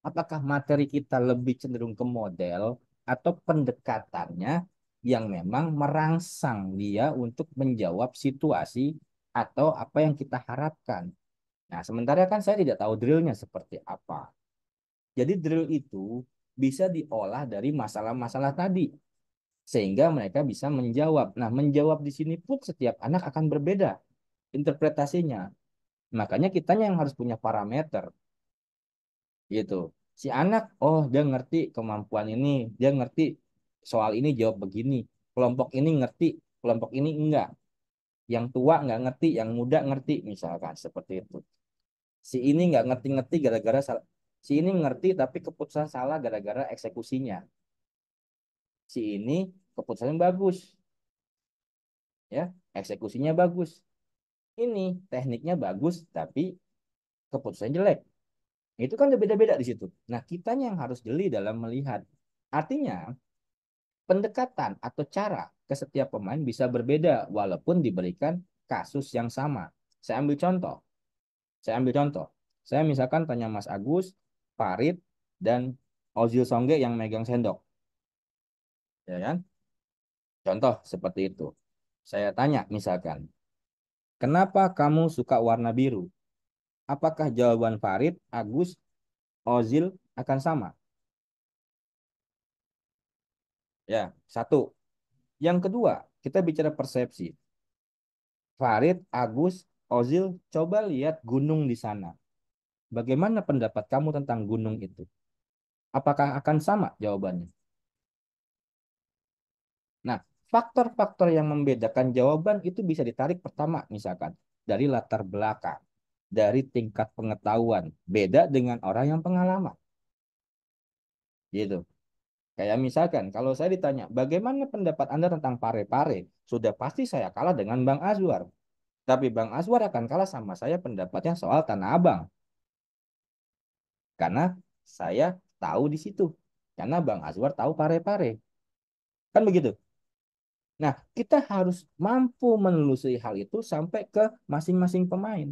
Apakah materi kita lebih cenderung ke model atau pendekatannya yang memang merangsang dia untuk menjawab situasi atau apa yang kita harapkan. Nah, sementara kan saya tidak tahu drillnya seperti apa. Jadi drill itu bisa diolah dari masalah-masalah tadi sehingga mereka bisa menjawab. Nah, menjawab di sini pun setiap anak akan berbeda. interpretasinya. Makanya kitanya yang harus punya parameter gitu. Si anak, oh dia ngerti kemampuan ini, dia ngerti soal ini jawab begini. Kelompok ini ngerti, kelompok ini enggak. Yang tua nggak ngerti, yang muda ngerti, misalkan seperti itu. Si ini nggak ngerti-ngerti gara-gara salah. Si ini ngerti tapi keputusan salah gara-gara eksekusinya. Si ini keputusannya bagus, ya, eksekusinya bagus. Ini tekniknya bagus tapi keputusannya jelek. Itu kan udah beda-beda di situ. Nah, kitanya yang harus jeli dalam melihat. Artinya, pendekatan atau cara ke setiap pemain bisa berbeda walaupun diberikan kasus yang sama. Saya ambil contoh. Saya ambil contoh. Saya misalkan tanya Mas Agus, Farid, dan Ozil Songge yang megang sendok. Ya kan? Contoh seperti itu. Saya tanya misalkan, kenapa kamu suka warna biru? Apakah jawaban Farid, Agus, Ozil akan sama? Ya, satu. Yang kedua, kita bicara persepsi. Farid, Agus, Ozil, coba lihat gunung di sana. Bagaimana pendapat kamu tentang gunung itu? Apakah akan sama jawabannya? Nah, faktor-faktor yang membedakan jawaban itu bisa ditarik pertama, misalkan dari latar belakang, dari tingkat pengetahuan, beda dengan orang yang pengalaman. Gitu. Kayak misalkan, kalau saya ditanya, bagaimana pendapat Anda tentang pare-pare? Sudah pasti saya kalah dengan Bang Azwar. Tapi Bang Azwar akan kalah sama saya pendapatnya soal Tanah Abang. Karena saya tahu di situ. Karena Bang Azwar tahu pare-pare. Kan begitu? Nah, kita harus mampu menelusuri hal itu sampai ke masing-masing pemain.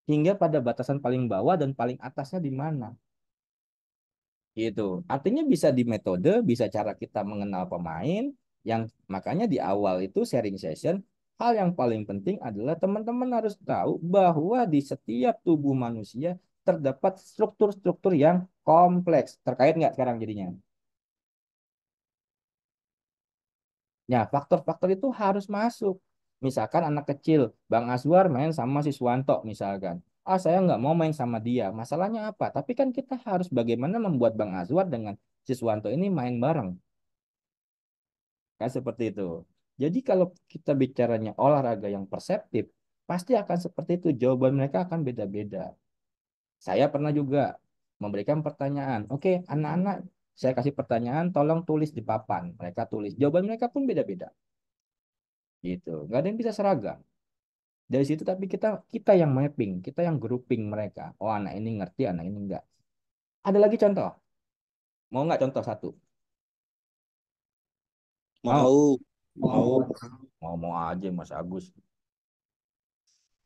Hingga pada batasan paling bawah dan paling atasnya di mana. Gitu. Artinya bisa di metode, bisa cara kita mengenal pemain, yang makanya di awal itu sharing session, hal yang paling penting adalah teman-teman harus tahu bahwa di setiap tubuh manusia terdapat struktur-struktur yang kompleks. Terkait nggak sekarang jadinya? Ya, faktor-faktor itu harus masuk. Misalkan anak kecil, Bang Aswar main sama si Swanto misalkan. Ah, saya nggak mau main sama dia. Masalahnya apa? Tapi kan kita harus bagaimana membuat Bang Aswar dengan si Swanto ini main bareng. Kan seperti itu. Jadi kalau kita bicaranya olahraga yang perseptif, pasti akan seperti itu. Jawaban mereka akan beda-beda. Saya pernah juga memberikan pertanyaan. Oke, anak-anak, saya kasih pertanyaan, tolong tulis di papan. Mereka tulis. Jawaban mereka pun beda-beda. Gitu. Nggak ada yang bisa seragam. Dari situ tapi kita kita yang mapping, kita yang grouping mereka. Oh, anak ini ngerti, anak ini enggak. Ada lagi contoh. Mau nggak contoh satu? Mau? Mau. Mau. Mau aja Mas Agus.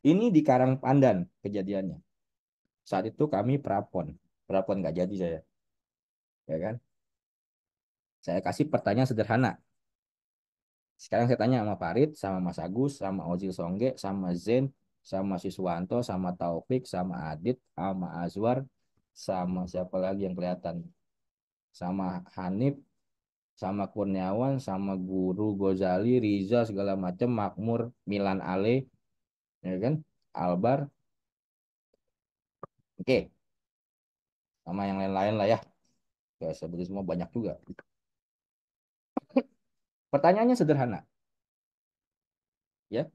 Ini di Karangpandan kejadiannya. Saat itu kami prapon. Prapon nggak jadi saya. Ya kan? Saya kasih pertanyaan sederhana. Sekarang saya tanya sama Farid, sama Mas Agus, sama Ozil Songge, sama Zen, sama Siswanto, sama Taufik, sama Adit, sama Azwar, sama siapa lagi yang kelihatan? Sama Hanif, sama Kurniawan, sama Guru Gozali, Riza segala macam, Makmur, Milan Ale, ya kan? Albar, oke, sama yang lain-lain lah ya. Ya, sebut semua banyak juga. Pertanyaannya sederhana, ya.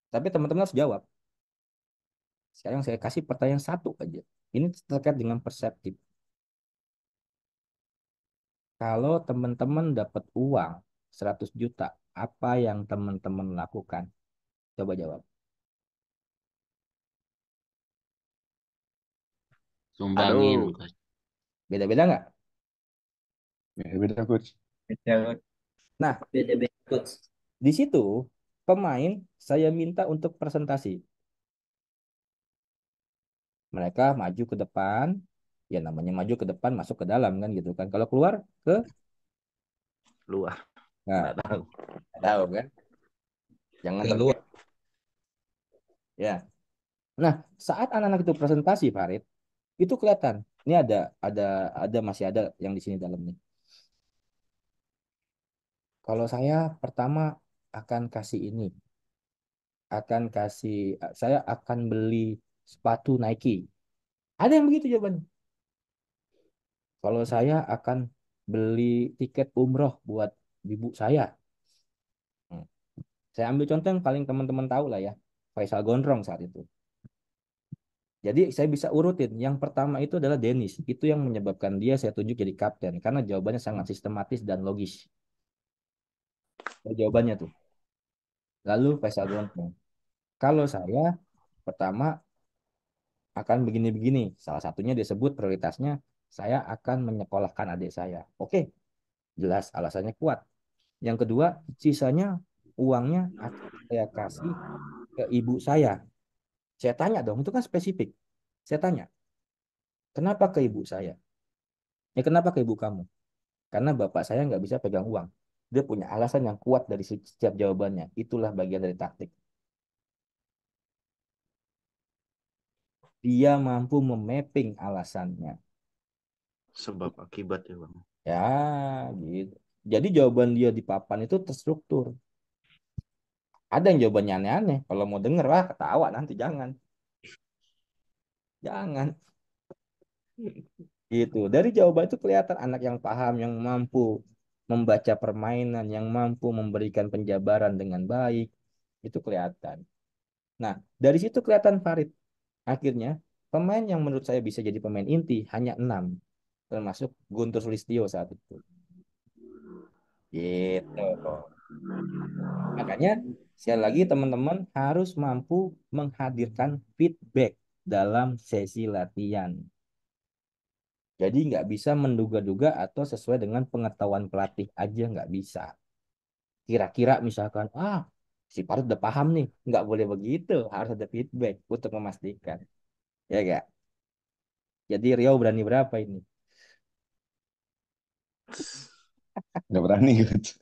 Tapi teman-teman harus jawab. Sekarang saya kasih pertanyaan satu aja. Ini terkait dengan perseptif. Kalau teman-teman dapat uang 100 juta, apa yang teman-teman lakukan? Coba jawab. Sumbangin. Aduh, beda-beda nggak? Beda-beda, Coach. Beda. Nah, Beda-beda coach. di situ pemain saya minta untuk presentasi. Mereka maju ke depan, ya namanya maju ke depan masuk ke dalam kan gitu kan. Kalau keluar ke Luar. nah, Nggak tahu. nggak tahu kan. Jangan Keluar. ya. Nah, saat anak-anak itu presentasi, Farid, itu kelihatan. Ini ada masih ada yang di sini dalam nih. Kalau saya pertama akan kasih ini. saya akan beli sepatu Nike. Ada yang begitu jawabannya. Kalau saya akan beli tiket umroh buat ibu saya. Hmm. Saya ambil contoh yang paling teman-teman tahu lah ya. Faisal Gondrong saat itu. Jadi saya bisa urutin. Yang pertama itu adalah Dennis. Itu yang menyebabkan dia saya tunjuk jadi kapten. Karena jawabannya sangat sistematis dan logis. Jawabannya tuh. Lalu Faisal Gondrong. Kalau saya pertama akan begini-begini. Salah satunya disebut prioritasnya saya akan menyekolahkan adik saya. Oke, jelas alasannya kuat. Yang kedua, sisanya uangnya akan saya kasih ke ibu saya. Saya tanya dong, itu kan spesifik. Saya tanya, kenapa ke ibu saya? Kenapa ke ibu kamu? Karena bapak saya nggak bisa pegang uang. Dia punya alasan yang kuat dari setiap jawabannya. Itulah bagian dari taktik. Dia mampu memapping alasannya. Sebab akibat ya Bang. Ya, gitu. Jadi jawaban dia di papan itu terstruktur. Ada yang jawabannya aneh-aneh. Kalau mau denger, wah ketawa nanti jangan. Jangan. Gitu. Dari jawaban itu kelihatan anak yang paham, yang mampu membaca permainan, yang mampu memberikan penjabaran dengan baik. Itu kelihatan. Nah, dari situ kelihatan Farid. Akhirnya, pemain yang menurut saya bisa jadi pemain inti hanya 6. Termasuk Guntur Sulistyo saat itu. Gitu. Makanya, sekali lagi teman-teman harus mampu menghadirkan feedback dalam sesi latihan. Jadi nggak bisa menduga-duga atau sesuai dengan pengetahuan pelatih aja nggak bisa. Kira-kira misalkan, si Parut udah paham nih, nggak boleh begitu, harus ada feedback untuk memastikan. Ya nggak? Jadi Rio berani berapa ini? Nggak berani gitu.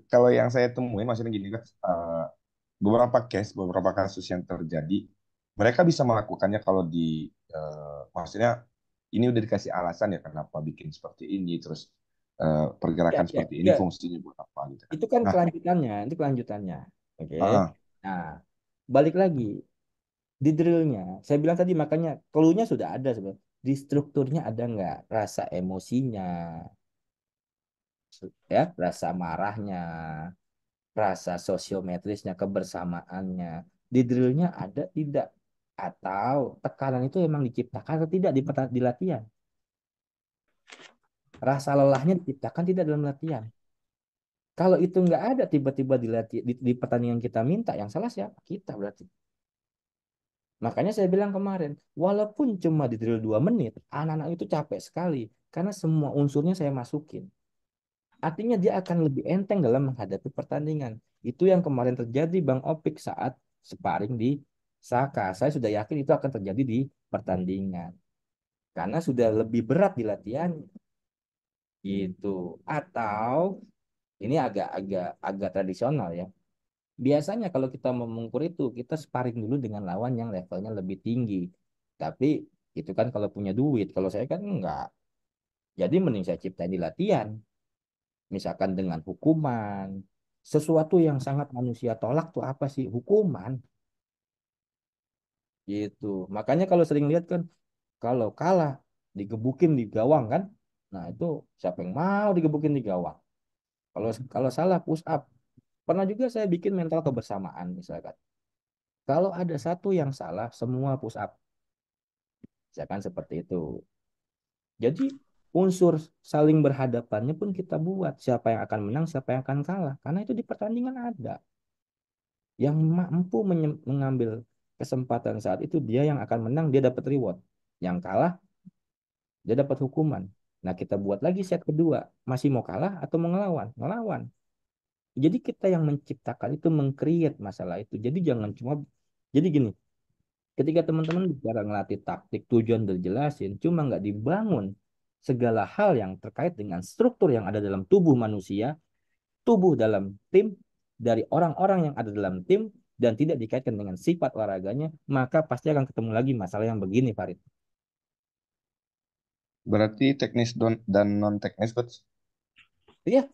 Kalau yang saya temuin maksudnya gini kan, beberapa kasus yang terjadi, mereka bisa melakukannya kalau maksudnya ini udah dikasih alasan ya kenapa bikin seperti ini, terus Ya, pergerakan ya, seperti ini ya. fungsinya buat apa gitu kan. Itu kan Nah, kelanjutannya, itu kelanjutannya. Oke. ah, Nah, balik lagi di drillnya. Saya bilang tadi makanya clue-nya sudah ada sebenarnya. Di strukturnya ada nggak rasa emosinya, ya, rasa marahnya, rasa sosiometrisnya, kebersamaannya. Di drillnya ada tidak? Atau tekanan itu memang diciptakan atau tidak di latihan? Rasa lelahnya diciptakan tidak dalam latihan? Kalau itu nggak ada tiba-tiba di pertandingan kita minta, yang salah siapa? Kita berarti. Makanya saya bilang kemarin, walaupun cuma di drill 2 menit, anak-anak itu capek sekali. Karena semua unsurnya saya masukin. Artinya dia akan lebih enteng dalam menghadapi pertandingan. Itu yang kemarin terjadi Bang Opik saat sparring di Saka. Saya sudah yakin itu akan terjadi di pertandingan. Karena sudah lebih berat di latihan gitu. Atau ini agak tradisional ya. Biasanya kalau kita memungkur itu, kita sparring dulu dengan lawan yang levelnya lebih tinggi. Tapi itu kan kalau punya duit. Kalau saya kan enggak. Jadi mending saya ciptain di latihan. Misalkan dengan hukuman. Sesuatu yang sangat manusia tolak tuh apa sih? Hukuman. Gitu. Makanya kalau sering lihat kan, kalau kalah digebukin di gawang kan. Nah itu siapa yang mau digebukin di gawang? Kalau kalau salah push up. Pernah juga saya bikin mental kebersamaan misalkan. Kalau ada satu yang salah, semua push up. Misalkan seperti itu. Jadi unsur saling berhadapannya pun kita buat. Siapa yang akan menang, siapa yang akan kalah. Karena itu di pertandingan ada. Yang mampu mengambil kesempatan saat itu, dia yang akan menang, dia dapat reward. Yang kalah, dia dapat hukuman. Nah kita buat lagi set kedua. Masih mau kalah atau mau ngelawan? Ngelawan. Jadi kita yang menciptakan itu, meng-create masalah itu. Jadi jangan cuma, jadi gini, ketika teman-teman bicara ngelatih taktik, tujuan udah dijelasin, cuma nggak dibangun segala hal yang terkait dengan struktur yang ada dalam tubuh manusia, tubuh dalam tim, dari orang-orang yang ada dalam tim, dan tidak dikaitkan dengan sifat olahraganya, maka pasti akan ketemu lagi masalah yang begini, Farid. berarti teknis dan non teknis coach. Iya,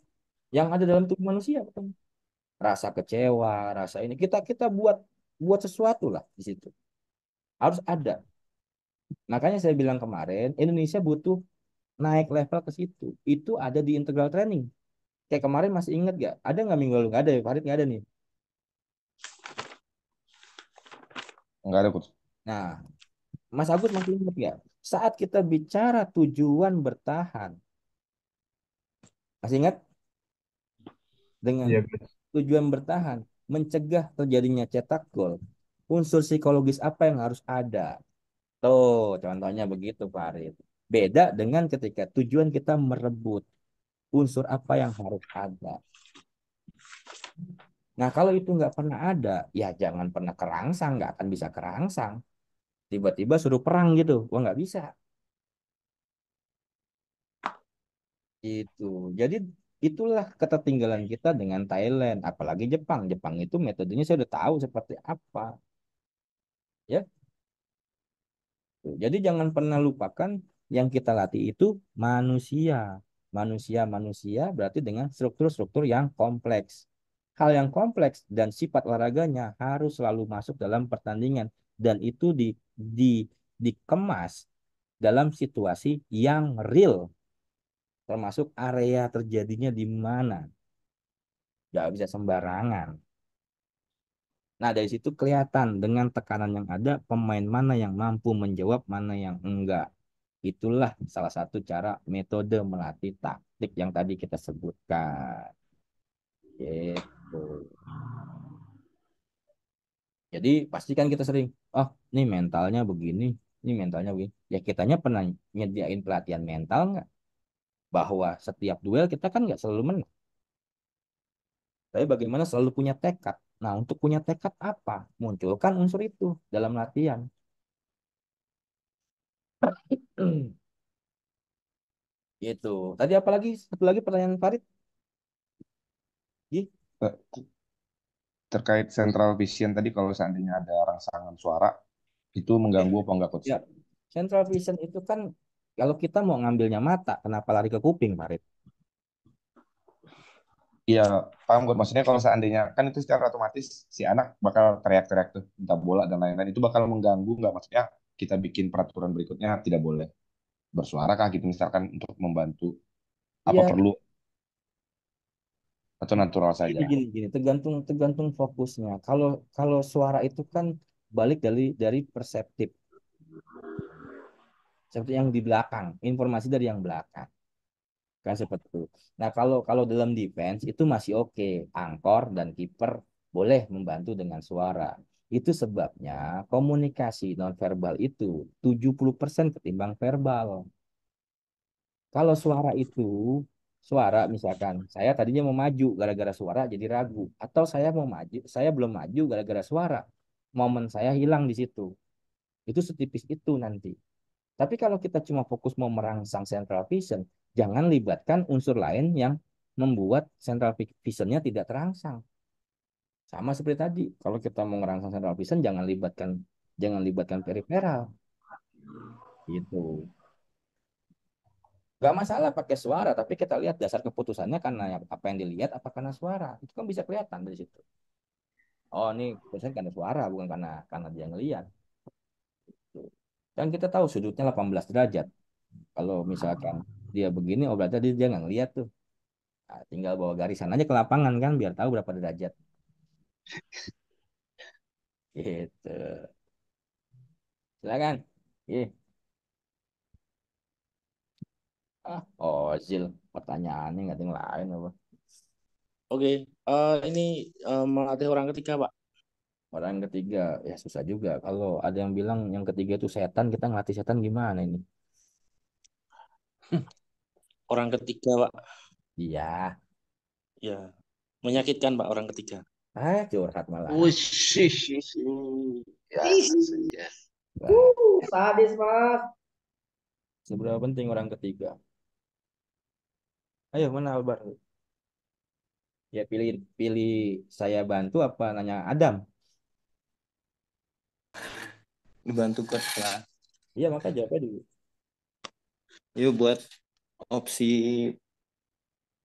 yang ada dalam tubuh manusia. Betul. rasa kecewa, rasa ini kita kita buat buat sesuatu lah di situ. Harus ada. Makanya saya bilang kemarin Indonesia butuh naik level ke situ. Itu ada di integral training. Kayak kemarin masih ingat gak? Ada nggak minggu lalu? Nggak ada ya, Farid nggak ada nih. Enggak ada, Coach. Nah, Mas Agus masih ingat gak? Saat kita bicara tujuan bertahan, masih ingat dengan Iya, Coach. tujuan bertahan, mencegah terjadinya cetak gol. Unsur psikologis apa yang harus ada? Tuh, contohnya begitu, Farid. Beda dengan ketika tujuan kita merebut. Unsur apa yang harus ada? Nah, kalau itu nggak pernah ada, ya jangan pernah kerangsang, nggak akan bisa kerangsang. Tiba-tiba suruh perang gitu, wah nggak bisa. Itu. Jadi itulah ketertinggalan kita dengan Thailand, apalagi Jepang. Jepang itu metodenya saya udah tahu seperti apa, ya. Tuh, jadi jangan pernah lupakan yang kita latih itu manusia. Manusia berarti dengan struktur-struktur yang kompleks. Hal yang kompleks dan sifat olahraganya harus selalu masuk dalam pertandingan dan itu di dikemas dalam situasi yang real, termasuk area terjadinya di mana. Nggak bisa sembarangan. Nah, dari situ kelihatan dengan tekanan yang ada, pemain mana yang mampu menjawab, mana yang enggak. Itulah salah satu cara metode melatih taktik yang tadi kita sebutkan. Gitu. Jadi pastikan kita sering, oh ini mentalnya begini, ini mentalnya begini. Ya kitanya pernah nyediain pelatihan mental nggak? Bahwa setiap duel kita kan nggak selalu menang. Tapi bagaimana selalu punya tekad. Nah, untuk punya tekad apa? Munculkan unsur itu dalam latihan. Gitu. Tadi apa lagi? Satu lagi pertanyaan Farid. Ih, Eh, Terkait central vision tadi, kalau seandainya ada rangsangan suara, itu mengganggu apa enggak, Coach? ya. Central vision itu kan kalau kita mau ngambilnya mata, kenapa lari ke kuping, Farid? Iya, paham, Coach. Maksudnya kalau seandainya, kan itu secara otomatis si anak bakal teriak-teriak tuh, minta bola dan lain-lain. Itu bakal mengganggu nggak? Maksudnya kita bikin peraturan berikutnya tidak boleh bersuara kah gitu, misalkan untuk membantu, apa Iya, perlu atau natural gini saja? gini gini, tergantung tergantung fokusnya. Kalau kalau suara itu kan balik dari perseptif, seperti yang di belakang, informasi dari yang belakang. Kan seperti itu. Nah, kalau kalau dalam defense itu masih oke. Angkor dan kiper boleh membantu dengan suara. Itu sebabnya komunikasi nonverbal itu 70% ketimbang verbal. Kalau suara itu, suara misalkan saya tadinya mau maju gara-gara suara jadi ragu, atau saya mau maju, saya belum maju gara-gara suara. Momen saya hilang di situ. Itu setipis itu nanti. Tapi kalau kita cuma fokus mau merangsang central vision, jangan libatkan unsur lain yang membuat central visionnya tidak terangsang. Sama seperti tadi, kalau kita mau merangsang central vision, jangan libatkan periferal. Gitu. Gak masalah pakai suara, tapi kita lihat dasar keputusannya karena apa yang dilihat, apa karena suara. Itu kan bisa kelihatan dari situ. Oh, ini keputusan karena suara, bukan karena dia ngelihat. Dan kita tahu sudutnya 18 derajat. Kalau misalkan dia begini, oh berarti dia nggak ngelihat tuh. Nah, tinggal bawa garisan aja ke lapangan kan biar tahu berapa derajat. Gitu. Silakan. Ih, Zil, pertanyaannya nggak ada yang lain apa? Oke, ini melatih orang ketiga, Pak. Orang ketiga, ya susah juga. Kalau ada yang bilang yang ketiga itu setan, kita ngelatih setan gimana ini? Orang ketiga, Pak. Iya, Ya, menyakitkan, Pak, orang ketiga. curhat malah. Ush, ya saja. Nah, Sadis, Mas. seberapa penting orang ketiga? Ayo, mana Albar? Ya pilih pilih saya bantu apa nanya Adam? Dibantu coach lah. Iya, maka jawabnya dulu. Yuk buat opsi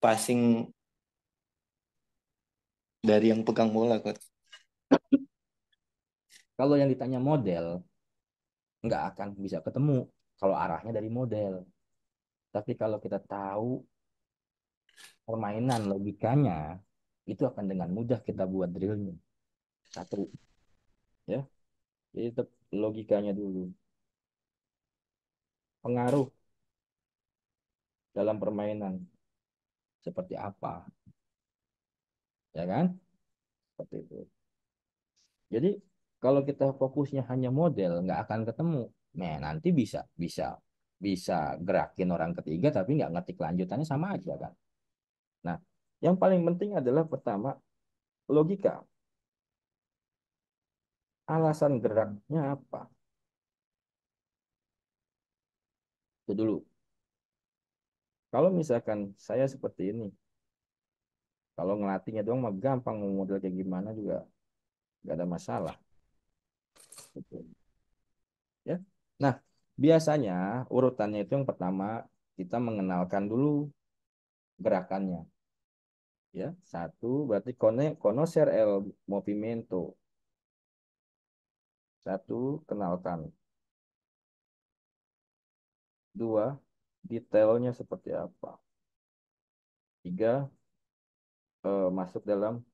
passing dari yang pegang bola, coach. Kalau yang ditanya model, nggak akan bisa ketemu kalau arahnya dari model. Tapi kalau kita tahu permainan logikanya, itu akan dengan mudah kita buat drillnya. Satu, ya. Jadi tetap logikanya dulu. Pengaruh dalam permainan seperti apa, ya kan? Seperti itu. Jadi kalau kita fokusnya hanya model, nggak akan ketemu. Nah, nanti bisa bisa bisa gerakin orang ketiga, tapi nggak ngerti kelanjutannya sama aja kan. Nah, yang paling penting adalah pertama logika. Alasan geraknya apa? Itu dulu. Kalau misalkan saya seperti ini, kalau ngelatihnya doang mah gampang, mau model kayak gimana juga nggak ada masalah. Gitu. Ya. Nah, biasanya urutannya itu yang pertama kita mengenalkan dulu gerakannya. Ya, satu berarti conocer el movimiento. Satu, kenalkan. Dua, detailnya seperti apa. Tiga, masuk dalam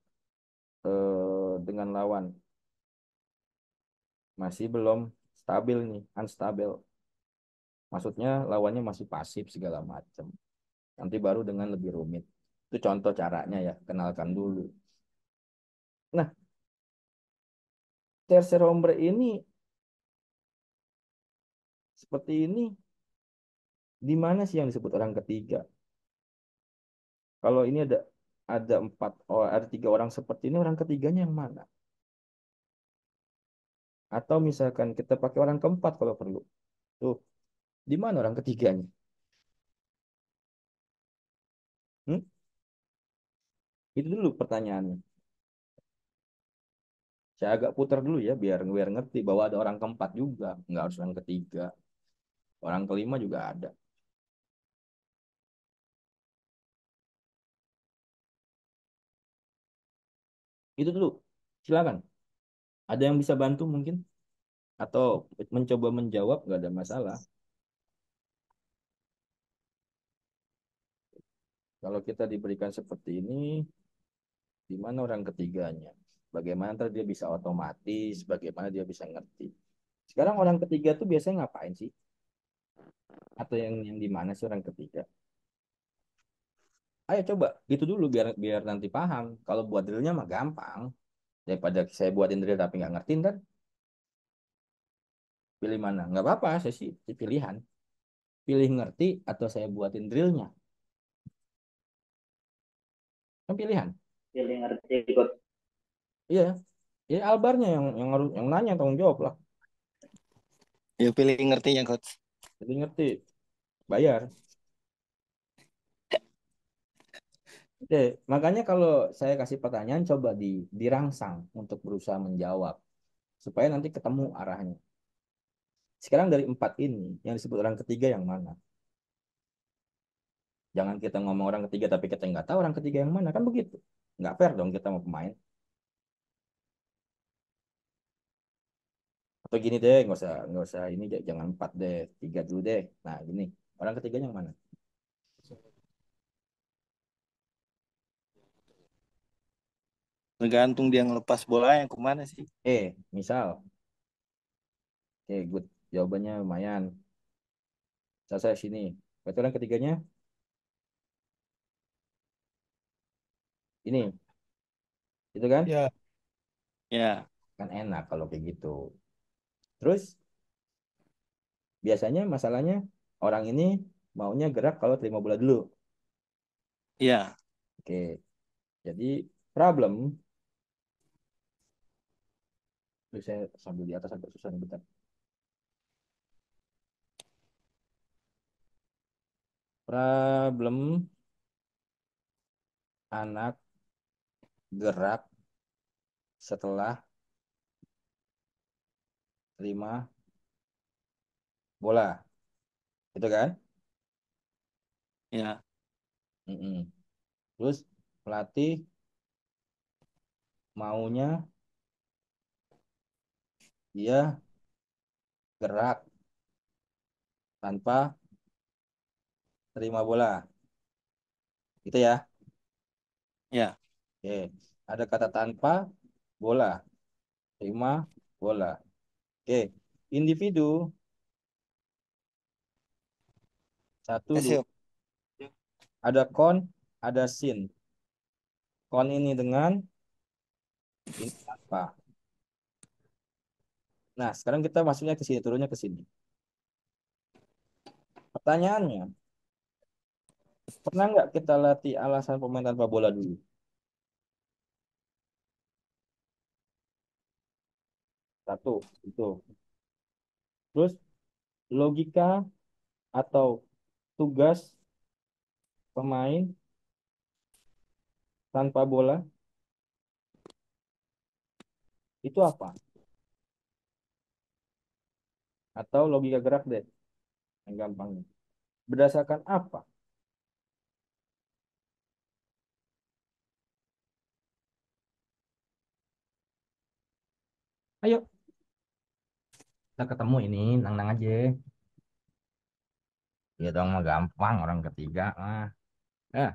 dengan lawan. Masih belum stabil nih, unstable. Maksudnya lawannya masih pasif segala macam. Nanti baru dengan lebih rumit. Itu contoh caranya ya, kenalkan dulu. Nah, tercer hombre ini seperti ini, di mana sih yang disebut orang ketiga? Kalau ini ada empat, ada tiga orang seperti ini, orang ketiganya yang mana? Atau misalkan kita pakai orang keempat kalau perlu. Tuh, di mana orang ketiganya? Hmm? Itu dulu pertanyaannya. Saya agak putar dulu ya, biar ngerti bahwa ada orang keempat juga, nggak harus orang ketiga. Orang kelima juga ada. Itu dulu. Silakan. Ada yang bisa bantu mungkin? Atau mencoba menjawab, nggak ada masalah. Kalau kita diberikan seperti ini, di mana orang ketiganya? Bagaimana ntar dia bisa otomatis, bagaimana dia bisa ngerti. Sekarang orang ketiga tuh biasanya ngapain sih? Atau yang di mana sih orang ketiga? Ayo coba gitu dulu biar biar nanti paham. Kalau buat drillnya mah gampang. Daripada saya buatin drill tapi nggak ngertiin kan? Pilih mana? Nggak apa-apa, saya sih pilihan. Pilih ngerti atau saya buatin drillnya. Kan pilihan. Pilih ngerti ikut. Iya. Ya Albarnya yang harus yang nanya tanggung jawab lah. Ya pilih ngertinya, coach. Pilih ngerti, bayar. Oke, makanya kalau saya kasih pertanyaan coba dirangsang untuk berusaha menjawab supaya nanti ketemu arahnya. Sekarang dari empat ini yang disebut orang ketiga yang mana? Jangan kita ngomong orang ketiga tapi kita nggak tahu orang ketiga yang mana kan begitu. Nggak fair dong kita mau pemain. Atau gini deh, nggak usah ini jangan empat deh, tiga dulu deh. Nah gini, orang ketiganya yang mana? Tergantung dia ngelepas bola yang kemana sih. Misal, good, jawabannya lumayan. Saya sini. Berarti orang ketiganya ini, itu kan? Ya. Ya. Kan enak kalau kayak gitu. Terus biasanya masalahnya orang ini maunya gerak kalau terima bola dulu. Ya. Oke, jadi problem. Terus saya sambil di atas agak susah nih bentar. Problem anak gerak setelah terima bola, itu kan? Ya. Mm-mm. Terus pelatih maunya dia gerak tanpa terima bola. Gitu ya. Ya. Oke. Ada kata tanpa bola, terima bola. Oke. Individu satu Ya, dua. siap. Ada kon, ada sin. Kon ini dengan, ini tanpa. Nah, sekarang kita masuknya ke sini, turunnya ke sini. Pertanyaannya, pernah nggak kita latih alasan pemain tanpa bola dulu? Satu, itu. Terus logika atau tugas pemain tanpa bola itu apa? Atau logika gerak deh, yang gampangnya. Berdasarkan apa? Ayo, kita ketemu ini, nang-nang aja. Ya dong, mah gampang orang ketiga mah. Eh,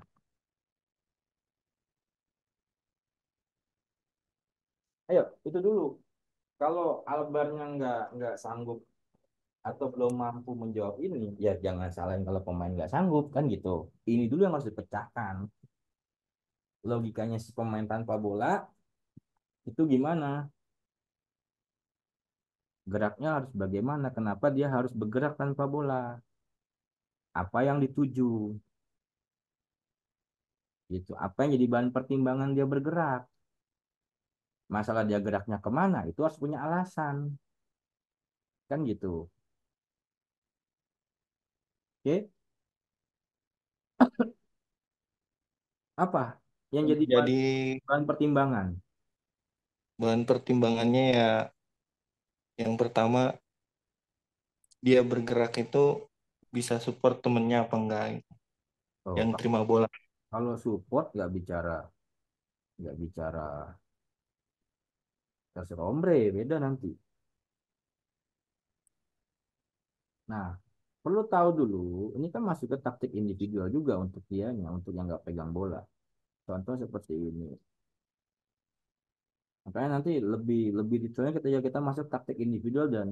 ayo, itu dulu. Kalau Albarnya nggak sanggup atau belum mampu menjawab ini, ya jangan salahin kalau pemain nggak sanggup kan gitu. Ini dulu yang harus dipecahkan. Logikanya si pemain tanpa bola itu gimana? Geraknya harus bagaimana? Kenapa dia harus bergerak tanpa bola? Apa yang dituju? Gitu. Apa yang jadi bahan pertimbangan dia bergerak? Masalah dia geraknya kemana? Itu harus punya alasan, kan gitu. Oke? Apa yang jadi Jadi bahan pertimbangan? bahan pertimbangannya ya yang pertama dia bergerak itu bisa support temennya apa enggak gitu, Oh, yang terima bola. kalau support nggak bicara terserah ombre, beda nanti. Nah, perlu tahu dulu, ini kan masuk ke taktik individual juga untuk dianya, untuk yang nggak pegang bola. Contoh seperti ini. Makanya nanti lebih lebih detailnya ketika kita masuk taktik individual dan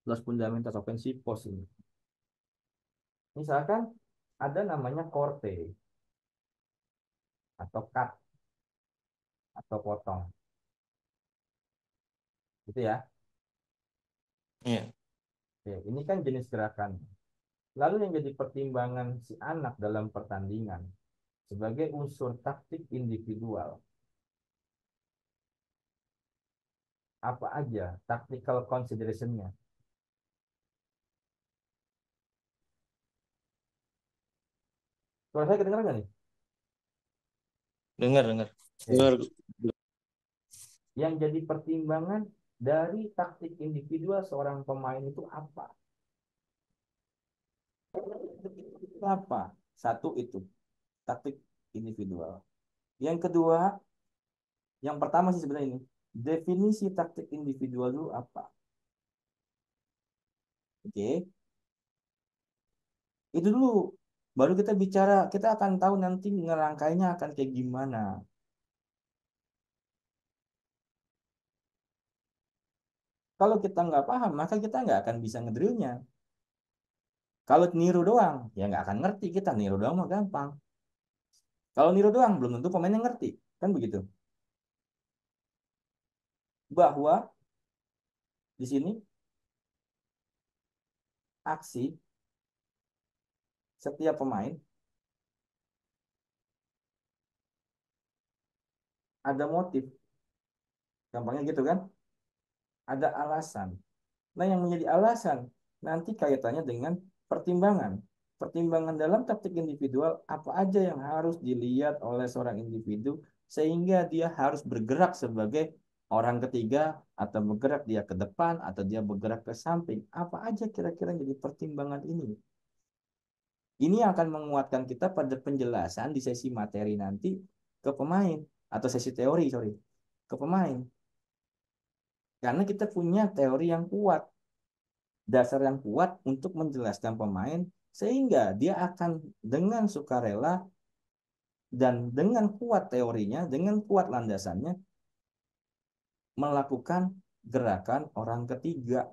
Los Fundamentos Ofensivos ini. Misalkan ada namanya korte atau cut atau potong, gitu ya. Iya. Oke, ini kan jenis gerakan. Lalu yang jadi pertimbangan si anak dalam pertandingan sebagai unsur taktik individual, apa aja tactical consideration-nya? Suara saya kedengeran nggak nih? Dengar. Oke. Yang jadi pertimbangan dari taktik individual seorang pemain itu apa? Apa? Satu itu taktik individual. Yang kedua, yang pertama sih sebenarnya ini definisi taktik individual dulu apa? Oke, itu dulu. Baru kita bicara, kita akan tahu nanti ngerangkainya akan kayak gimana. Kalau kita nggak paham, maka kita nggak akan bisa ngedrillnya. Kalau niru doang, ya nggak akan ngerti kita. Niru doang mah gampang. Kalau niru doang, belum tentu pemainnya ngerti. Kan begitu. Bahwa di sini aksi setiap pemain ada motif. Gampangnya gitu kan? Ada alasan. Nah, yang menjadi alasan nanti kaitannya dengan pertimbangan. Pertimbangan dalam taktik individual apa aja yang harus dilihat oleh seorang individu sehingga dia harus bergerak sebagai orang ketiga atau bergerak dia ke depan atau dia bergerak ke samping. Apa aja kira-kira yang jadi pertimbangan ini? Ini akan menguatkan kita pada penjelasan di sesi materi nanti ke pemain atau sesi teori, sorry. ke pemain. Karena kita punya teori yang kuat, dasar yang kuat untuk menjelaskan pemain sehingga dia akan dengan sukarela dan dengan kuat teorinya, dengan kuat landasannya melakukan gerakan orang ketiga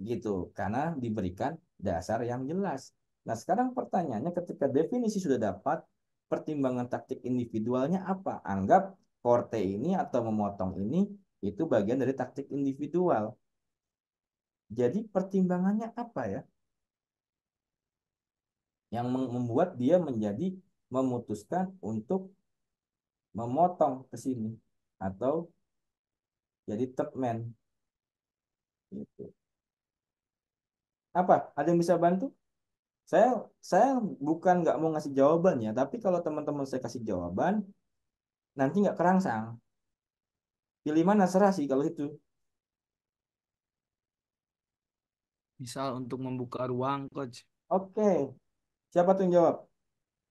gitu karena diberikan dasar yang jelas. Nah, sekarang pertanyaannya ketika definisi sudah dapat, pertimbangan taktik individualnya apa? Anggap korte ini atau memotong ini itu bagian dari taktik individual. Jadi pertimbangannya apa ya? Yang membuat dia menjadi memutuskan untuk memotong ke sini atau jadi third man gitu. Apa? Ada yang bisa bantu? Saya saya bukan nggak mau ngasih jawaban ya, tapi kalau teman-teman saya kasih jawaban, nanti nggak kerangsang. Pilih mana serah sih kalau itu. Misal untuk membuka ruang, Coach. Oke, siapa tuh yang jawab?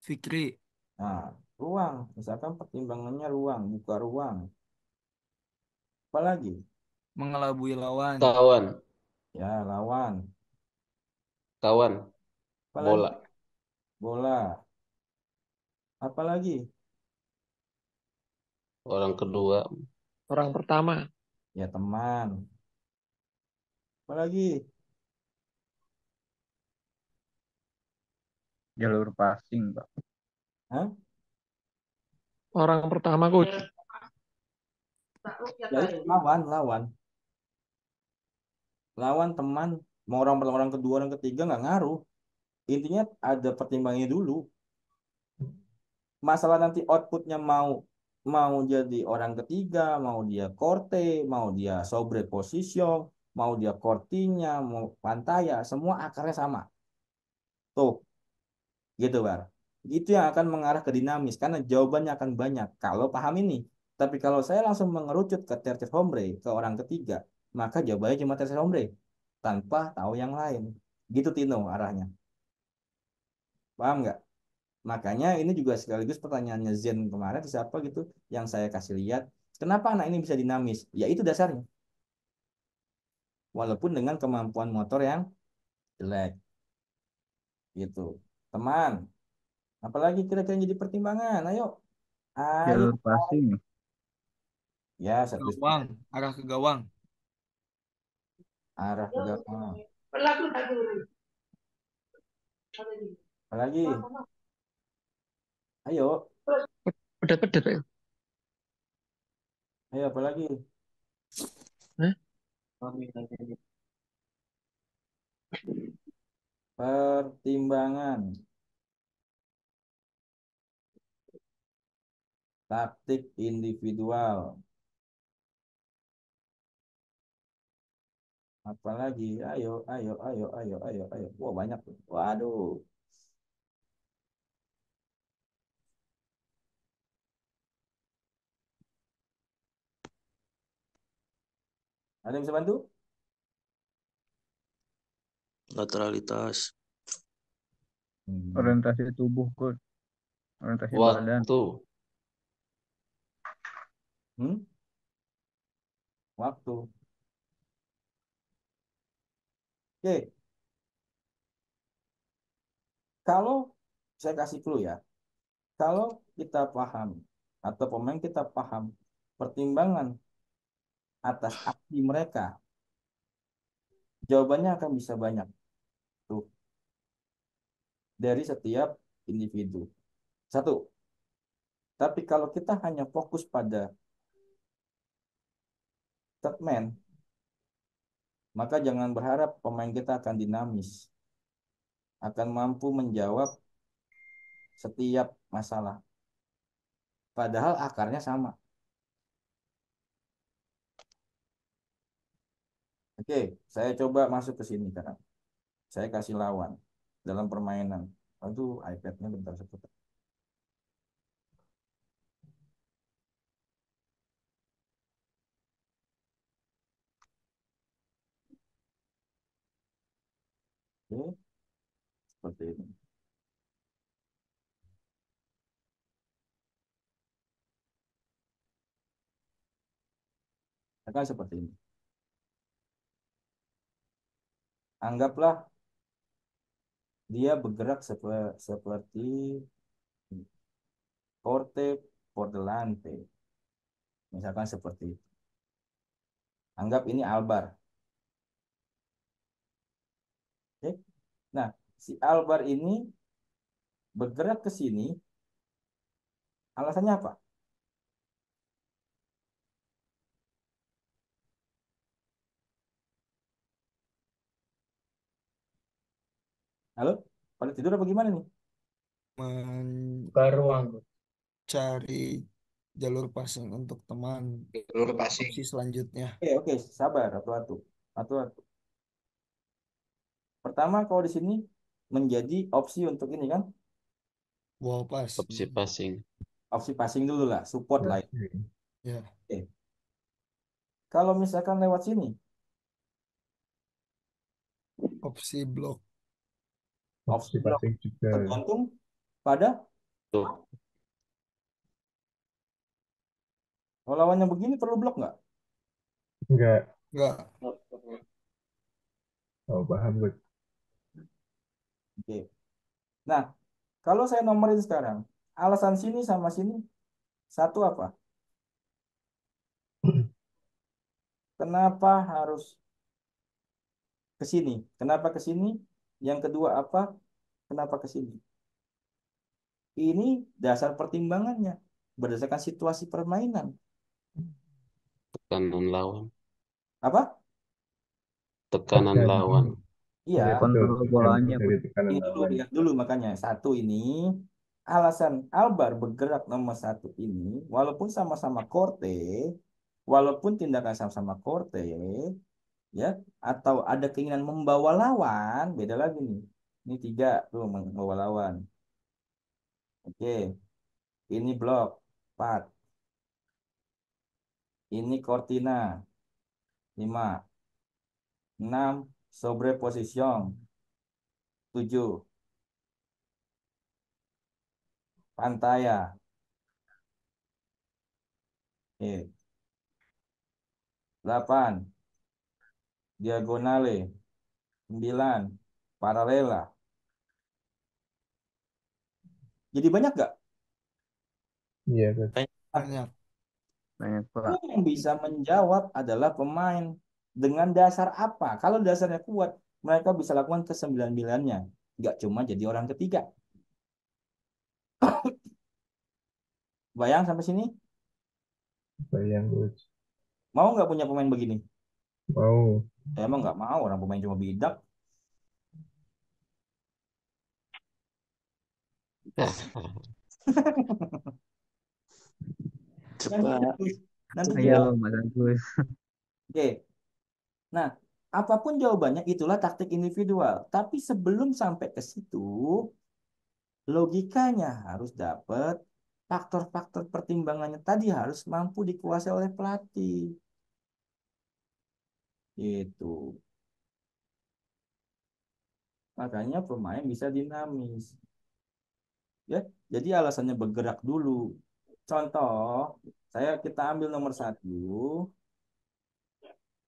Fikri. Nah, ruang. Misalkan pertimbangannya ruang, buka ruang. Apalagi? Mengelabui lawan. Kawan, Ya, lawan. kawan, Apalagi? bola. Bola. Apalagi? Orang kedua, Orang pertama. Ya, teman. Apalagi? Jalur passing, Pak. Hah? Orang pertama, Coach. Ya, itu lawan, lawan. Lawan teman, mau orang pertama, orang kedua, orang ketiga nggak ngaruh. Intinya ada pertimbangannya dulu. Masalah nanti outputnya mau mau jadi orang ketiga, mau dia korte, mau dia sobre position, mau dia kortinya, mau pantaya, semua akarnya sama. Tuh, gitu Bar. Itu yang akan mengarah ke dinamis karena jawabannya akan banyak kalau paham ini. Tapi kalau saya langsung mengerucut ke tertier hombre, ke orang ketiga, maka jawabannya cuma tertier hombre tanpa tahu yang lain. Gitu Tino arahnya. Paham nggak? Makanya ini juga sekaligus pertanyaannya Zen kemarin siapa gitu yang saya kasih lihat. Kenapa anak ini bisa dinamis? Ya itu dasarnya. Walaupun dengan kemampuan motor yang jelek gitu. Teman, apalagi kira-kira yang jadi pertimbangan? Ayo, ayo. Jalur passing. Ya, satu Gawang, arah ke gawang. arah ke gawang. Apalagi? Ayo, Pedet-pedet, ya. ayo apalagi? Hah? Pertimbangan taktik individual. Apalagi? Ayo, ayo, ayo, ayo, ayo, ayo. Wah, banyak tuh. Waduh. Ada yang bisa bantu? Lateralitas. Orientasi tubuh, Coach. Orientasi badan. waktu, Hmm? Waktu. Oke, kalau saya kasih clue ya, kalau kita paham atau pemain kita paham pertimbangan atas aksi mereka, jawabannya akan bisa banyak tuh dari setiap individu. Satu, tapi kalau kita hanya fokus pada statement, maka jangan berharap pemain kita akan dinamis, akan mampu menjawab setiap masalah. Padahal akarnya sama. Oke, saya coba masuk ke sini sekarang. Saya kasih lawan dalam permainan. Aduh, iPad-nya bentar sebentar. Oke, seperti ini. Misalkan seperti ini. Anggaplah dia bergerak seperti Corte por delante. Misalkan seperti itu. Anggap ini Albar. Oke. Nah, si Albar ini bergerak ke sini. Alasannya apa? Halo? Pada tidur apa gimana nih? Mencari jalur passing untuk teman Jalur passing. opsi selanjutnya. Oke, sabar, atu-atu. Atu-atu. Pertama, kalau di sini menjadi opsi untuk ini kan? Wall pass. Opsi passing. Opsi passing dulu lah, support lah. Ya. Oke. Kalau misalkan lewat sini, Opsi blok. opsi blok passing juga. tergantung pada kalau lawannya begini perlu blok nggak? Enggak. Enggak. Oh, paham gue. Oke. Nah, kalau saya nomorin sekarang, alasan sini sama sini satu apa? Kenapa harus ke sini? Kenapa ke sini? Yang kedua apa? Kenapa ke sini? Ini dasar pertimbangannya berdasarkan situasi permainan. Tekanan lawan. Apa? Tekanan lawan. Iya. Kontrol bolanya. Ini dulu lihat dulu makanya satu ini alasan Albar bergerak nomor satu ini walaupun sama-sama korte, walaupun tindakan sama-sama korte, ya atau ada keinginan membawa lawan beda lagi nih. Ini tiga tuh membawa lawan. Oke, ini blok 4. Ini Cortina 5. 6 sobre position 7 pantaya. Oke. 8 diagonale. 9 paralela. Jadi banyak gak? Iya, Banyak. Banyak, Pak. Yang bisa menjawab adalah pemain. Dengan dasar apa? Kalau dasarnya kuat, mereka bisa lakukan ke-9-9-nya. Nggak cuma jadi orang ketiga. Bayang sampai sini? Bayang gue. Mau nggak punya pemain begini? Mau. Saya emang nggak mau, orang pemain cuma bidak. Cepat. Nanti Ayo, Mas Agus. Oke. Nah, apapun jawabannya itulah taktik individual. Tapi sebelum sampai ke situ, logikanya harus dapat, faktor-faktor pertimbangannya tadi harus mampu dikuasai oleh pelatih. Itu. Makanya pemain bisa dinamis. Ya, jadi alasannya bergerak dulu. Contoh, kita ambil nomor 1.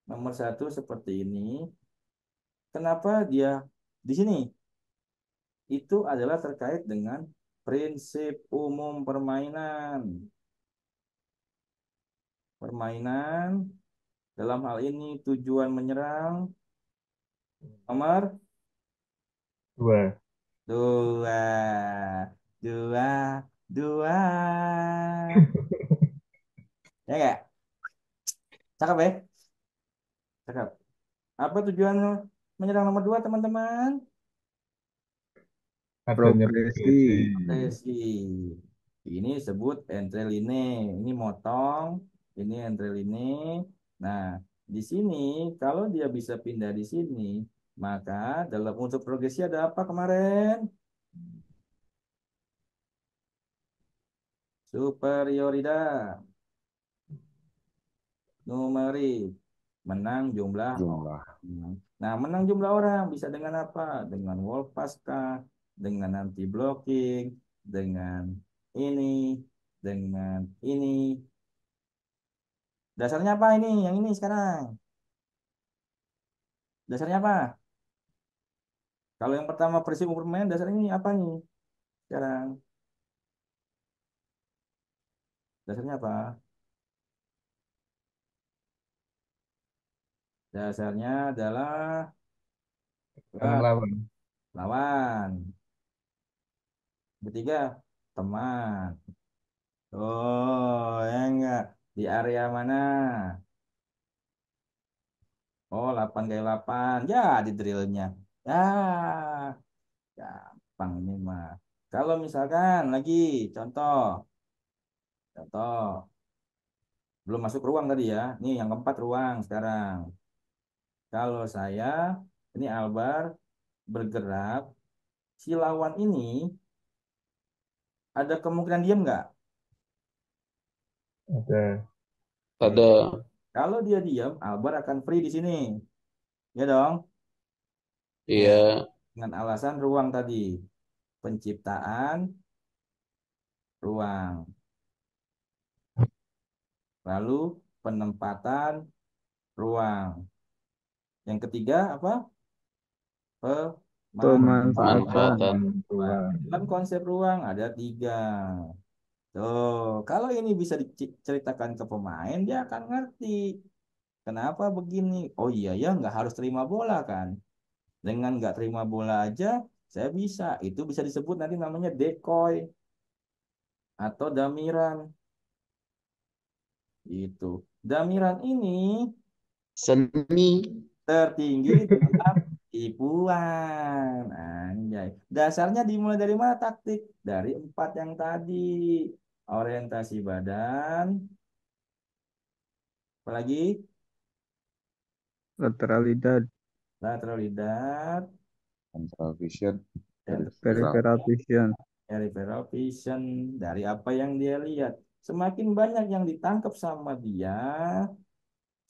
Nomor 1 seperti ini. Kenapa dia di sini? Itu adalah terkait dengan prinsip umum permainan. Permainan dalam hal ini tujuan menyerang nomor 2. 2. 2. 2. Ya enggak? Cakep ya? Cakep. Apa tujuan menyerang nomor 2, teman-teman? Progresi. Progresi. Ini sebut entreline. Ini motong. Ini entreline. Nah, di sini kalau dia bisa pindah di sini, maka dalam unsur progresi ada apa kemarin? Superioridad numerik, menang jumlah orang. Nah, menang jumlah orang bisa dengan apa? Dengan wall pass kah? Dengan anti blocking, dengan ini, dengan ini. Dasarnya apa ini? Yang ini sekarang. Dasarnya apa? Kalau yang pertama prinsip permainan dasarnya ini apa nih? Sekarang dasarnya apa? Dasarnya adalah lawan. lawan. Ketiga, teman. Oh, ya enggak. Di area mana? Oh, 8 kali 8. Ya, di drillnya. Ya, gampang ini mah. Kalau misalkan lagi, contoh. Contoh. Belum masuk ruang tadi ya. Nih yang keempat ruang sekarang. Kalau saya, ini Albar, bergerak. Si lawan ini ada kemungkinan diam nggak? Ada. Ada. Kalau dia diam, Albar akan free di sini. Ya dong? Iya. Dengan alasan ruang tadi. Penciptaan ruang. Lalu penempatan ruang. Yang ketiga apa? Pemanfaatan. Pemanfaatan. Dalam konsep ruang ada 3. Tuh, kalau ini bisa diceritakan ke pemain, dia akan ngerti. Kenapa begini? Oh iya ya, nggak harus terima bola kan. Dengan nggak terima bola aja, saya bisa. Itu bisa disebut nanti namanya decoy atau damiran. Itu. Damiran ini Seni. tertinggi dalam tipuan. Anjay. Dasarnya dimulai dari mana taktik? Dari 4 yang tadi. Orientasi badan. Apalagi? Lateralidad. Lateralidad. Central vision, Peripheral vision. Peripheral vision. Dari apa yang dia lihat. Semakin banyak yang ditangkap sama dia,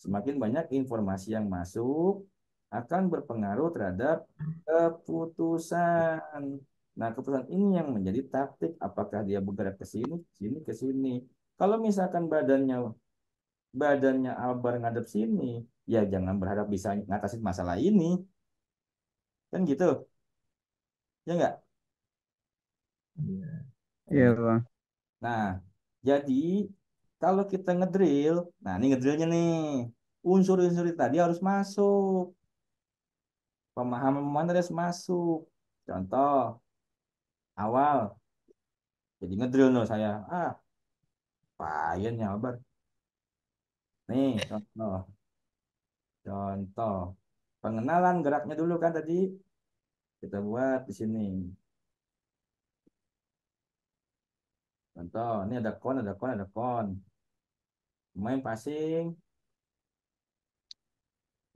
semakin banyak informasi yang masuk akan berpengaruh terhadap keputusan. Nah, keputusan ini yang menjadi taktik apakah dia bergerak ke sini, ke sini, ke sini. Kalau misalkan badannya Albar ngadep sini, ya jangan berharap bisa ngatasin masalah ini. Kan gitu. Ya enggak? Iya, Bang. Nah, jadi kalau kita ngedrill, nah ini ngedrillnya nih, unsur-unsur tadi harus masuk. Pemahaman harus masuk. Contoh, awal, jadi ngedrill no saya. Payah nih Albar. Nih, contoh. Contoh. Pengenalan geraknya dulu kan tadi. Kita buat di sini. Contoh, ini ada kon, ada kon, ada kon. Main passing,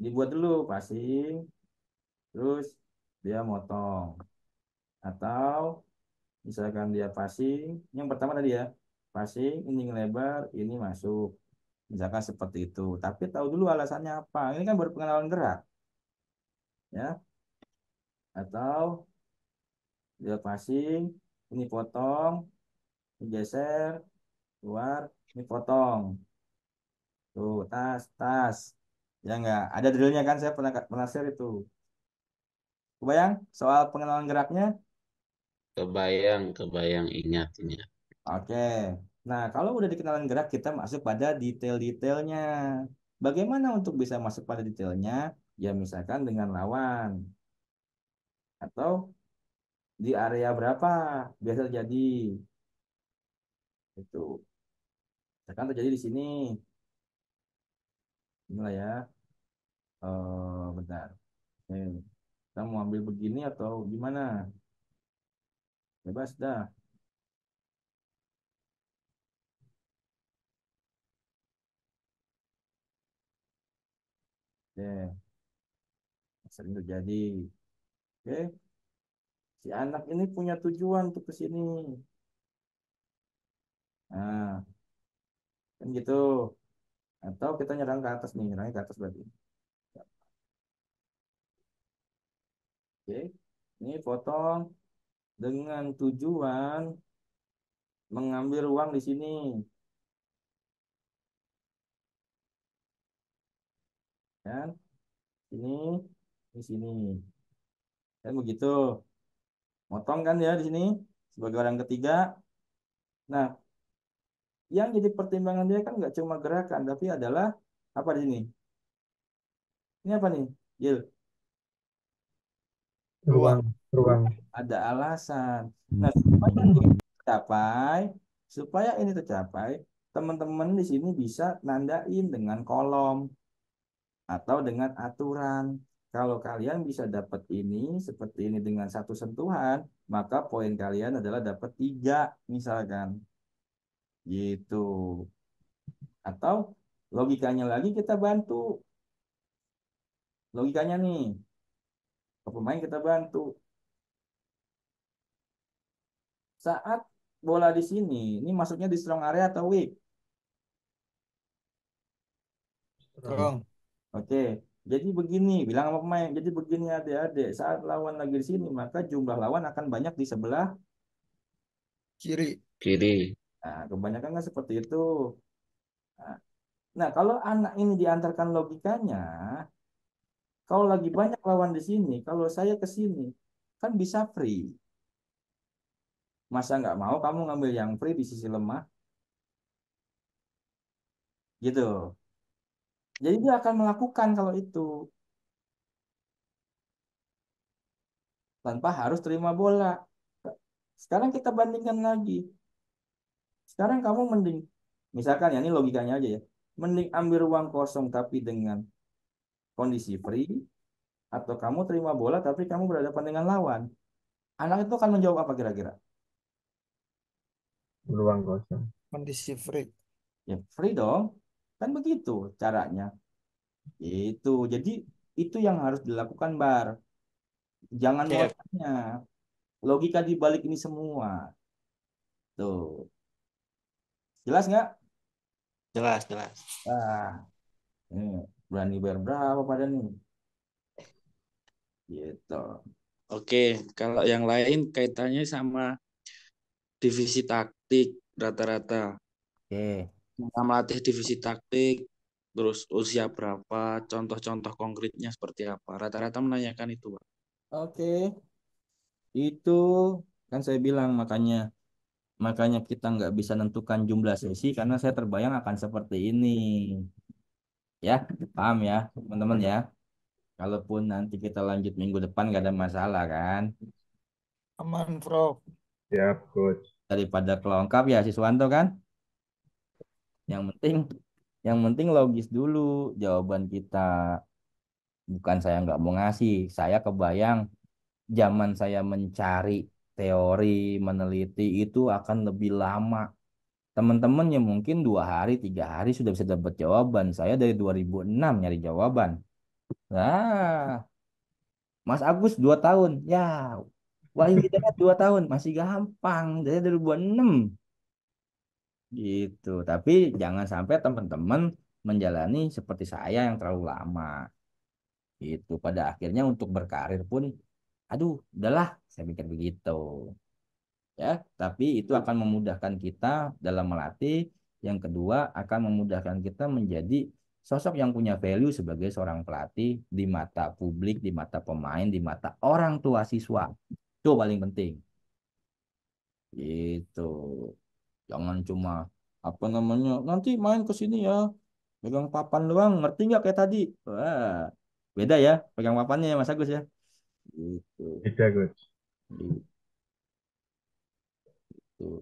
dibuat dulu passing, terus dia motong. Atau misalkan dia passing, yang pertama tadi ya, passing, ini lebar, ini masuk. Misalkan seperti itu. Tapi tahu dulu alasannya apa. Ini kan baru pengenalan gerak, ya. Atau dia passing, ini potong, ini geser, keluar, ini potong. Tuh, tas, tas. Ya enggak, ada drillnya kan saya pernah share itu. Kebayang soal pengenalan geraknya? Kebayang, kebayang, ingat, ingat. Oke. Nah, kalau udah dikenalan gerak, kita masuk pada detail-detailnya. Bagaimana untuk bisa masuk pada detailnya? Ya, misalkan dengan lawan. Atau di area berapa biasa terjadi. Itu. Misalkan terjadi di sini. Inilah ya. Bentar. Kita mau ambil begini atau gimana? Bebas dah. Oke. Sering terjadi. Oke. Si anak ini punya tujuan untuk ke sini. Nah, kan gitu. Atau kita nyerang ke atas nih, nyerang ke atas berarti. Oke. Ini potong dengan tujuan mengambil uang di sini. kan? Ini di sini. Kan begitu. Motong kan ya di sini sebagai orang ketiga. Nah, yang jadi pertimbangan dia kan nggak cuma gerakan, tapi adalah apa di sini? Ini apa nih? Yil, Ruang, ruang. ada alasan. Nah, supaya ini tercapai, supaya ini tercapai, teman-teman di sini bisa nandain dengan kolom atau dengan aturan. Kalau kalian bisa dapat ini seperti ini dengan satu sentuhan, maka poin kalian adalah dapat 3 misalkan. Gitu. Atau logikanya lagi kita bantu. Logikanya nih, ke pemain kita bantu. Saat bola di sini, ini masuknya di strong area atau weak? Strong. Oke. Jadi begini, bilang sama pemain. Jadi begini adik-adik, saat lawan lagi di sini, maka jumlah lawan akan banyak di sebelah Kiri. Kiri. Nah, kebanyakan kan seperti itu. Nah, kalau anak ini diantarkan logikanya, kalau lagi banyak lawan di sini, kalau saya ke sini, kan bisa free. Masa nggak mau kamu ngambil yang free di sisi lemah? Gitu. Jadi dia akan melakukan kalau itu. Tanpa harus terima bola. Sekarang kita bandingkan lagi. Sekarang kamu mending, misalkan ya ini logikanya aja ya, mending ambil ruang kosong tapi dengan kondisi free, atau kamu terima bola tapi kamu berhadapan dengan lawan. Anak itu akan menjawab apa kira-kira? Ruang kosong. Kondisi free. Ya free dong. Kan begitu caranya. Itu. Jadi itu yang harus dilakukan Bar. Jangan mau Oke, tanya. Logika di balik ini semua. Tuh. Jelas nggak? jelas, jelas. Ah, ini berani bayar berapa pada nih? Gitu. Oke, kalau yang lain kaitannya sama divisi taktik rata-rata. Oke. Kita melatih divisi taktik, terus usia berapa, contoh-contoh konkretnya seperti apa. Rata-rata menanyakan itu, Pak. Oke. Itu kan saya bilang makanya kita nggak bisa nentukan jumlah sesi karena saya terbayang akan seperti ini. Ya, paham ya, teman-teman ya. Kalaupun nanti kita lanjut minggu depan nggak ada masalah kan. Aman, Prof. Siap, coach. Daripada kelongkap ya siswanto kan. Yang penting yang penting logis dulu jawaban kita. Bukan saya nggak mau ngasih, saya kebayang zaman saya mencari teori, meneliti itu akan lebih lama. Teman-teman yang mungkin 2 hari, 3 hari sudah bisa dapat jawaban. Saya dari 2006 nyari jawaban. Nah, Mas Agus 2 tahun. Ya, Wahyu Hidayat 2 tahun. Masih gampang. Dari 2006. Gitu. Tapi jangan sampai teman-teman menjalani seperti saya yang terlalu lama. Itu pada akhirnya untuk berkarir pun, aduh, udahlah, saya pikir begitu. Ya, tapi itu akan memudahkan kita dalam melatih. Yang kedua, akan memudahkan kita menjadi sosok yang punya value sebagai seorang pelatih di mata publik, di mata pemain, di mata orang tua siswa. Itu paling penting. Itu. Jangan cuma apa namanya, nanti main ke sini ya, pegang papan doang, ngerti nggak kayak tadi? Wah, beda ya, pegang papannya ya Mas Agus ya. Gitu. Beda, coach.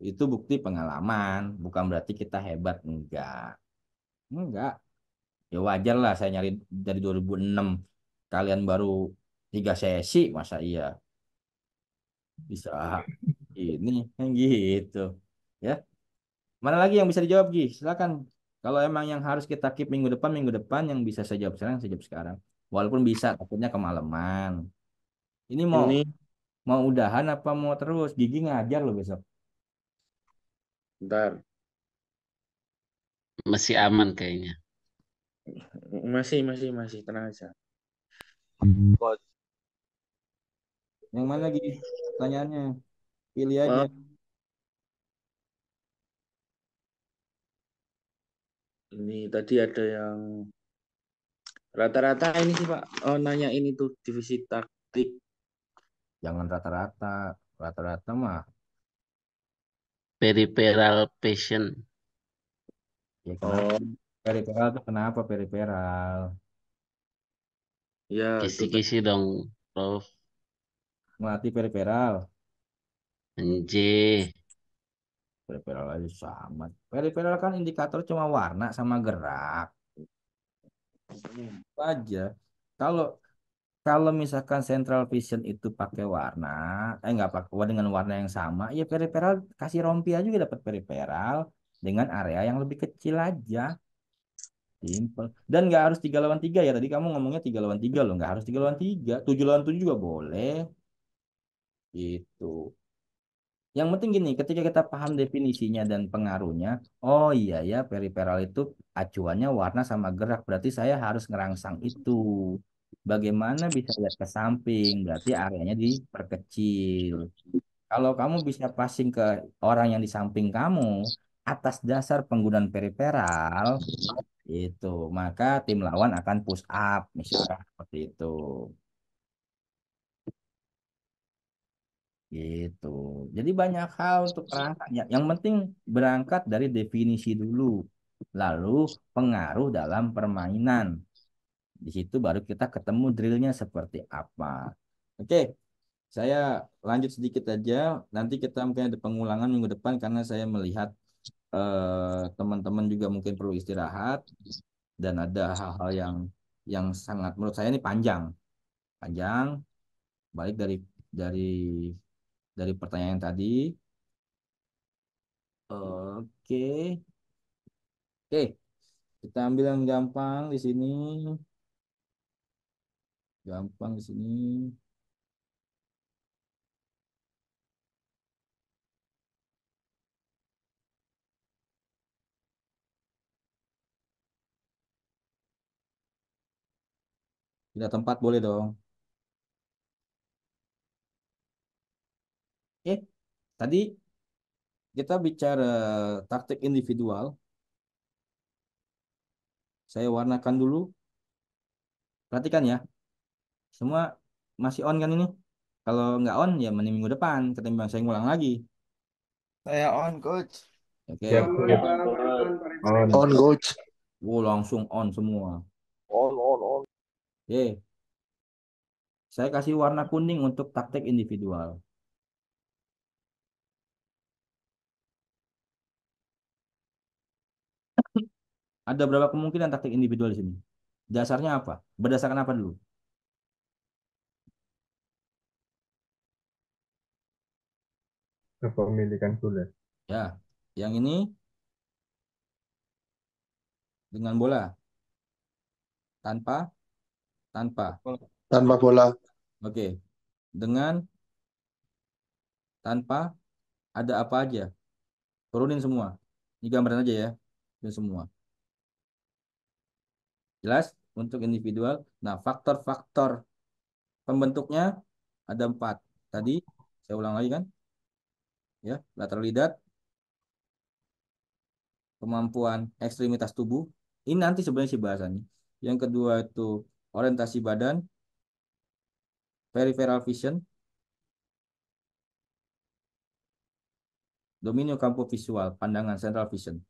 Itu bukti pengalaman, bukan berarti kita hebat, enggak. Enggak. Ya wajar lah saya nyari dari 2006. Kalian baru 3 sesi, masa iya bisa ini yang gitu. Ya. Mana lagi yang bisa dijawab, Gi? Silakan. Kalau emang yang harus kita keep minggu depan yang bisa saya jawab sekarang, saya jawab sekarang. Walaupun bisa, takutnya kemalaman. Ini mau Ini mau udahan apa mau terus? Gigi ngajar loh besok. bentar, Masih aman kayaknya. masih tenang aja. Coach. Yang mana lagi pertanyaannya? Pilih aja. Oh, ini tadi ada yang Rata-rata ini sih Pak, oh nanya ini tuh divisi taktik. Jangan rata-rata. Rata-rata mah Peripheral passion. ya kenapa? Oh Periferal tuh kenapa periferal? ya itu tadi. Kisi-kisi dong, Prof. Melatih periferal. Anjir. Periferal aja sama. Periferal kan indikator cuma warna sama gerak. Itu aja. Kalau kalau misalkan central vision itu pakai warna, nggak pakai dengan warna yang sama, ya periferal kasih rompi aja juga dapat periferal dengan area yang lebih kecil aja. Simple. Dan nggak harus 3 lawan 3 ya. Tadi kamu ngomongnya 3 lawan 3 loh. Nggak harus 3 lawan 3. 7 lawan 7 juga boleh. Itu. Yang penting gini, ketika kita paham definisinya dan pengaruhnya, oh iya ya, periferal itu acuannya warna sama gerak, berarti saya harus ngerangsang itu. Bagaimana bisa lihat ke samping, berarti areanya diperkecil. Kalau kamu bisa passing ke orang yang di samping kamu, atas dasar penggunaan periferal, itu, maka tim lawan akan push up, misalkan seperti itu. Gitu. Jadi banyak hal untuk perangkat. Yang penting berangkat dari definisi dulu. Lalu pengaruh dalam permainan. Di situ baru kita ketemu drillnya seperti apa. Oke, saya lanjut sedikit aja. Nanti kita mungkin ada pengulangan minggu depan karena saya melihat teman-teman juga mungkin perlu istirahat dan ada hal-hal yang sangat menurut saya ini panjang, panjang. Balik dari dari pertanyaan tadi. Oke, oke. Kita ambil yang gampang di sini. Gampang di sini. Tidak tempat boleh dong. Oke, tadi kita bicara taktik individual. Saya warnakan dulu. Perhatikan ya, semua masih on kan ini? Kalau nggak on ya mending minggu depan ketimbang saya ngulang lagi. Saya on, Coach. Oke. Siap, siap. On. On coach. Langsung on semua. On. Oke, saya kasih warna kuning untuk taktik individual. Ada berapa kemungkinan taktik individual di sini? Dasarnya apa? Berdasarkan apa dulu? Kepemilikan bola. Ya, yang ini dengan bola, tanpa, tanpa. Tanpa bola. Oke, dengan, tanpa, ada apa aja? Turunin semua. Ini gambaran aja ya, ini semua. Jelas untuk individual. Nah, faktor-faktor pembentuknya ada 4. Tadi saya ulang lagi kan? Ya, lateral lidat, kemampuan ekstremitas tubuh. Ini nanti sebenarnya sih bahasannya. Yang kedua itu orientasi badan, peripheral vision, dominio campo visual, pandangan central vision.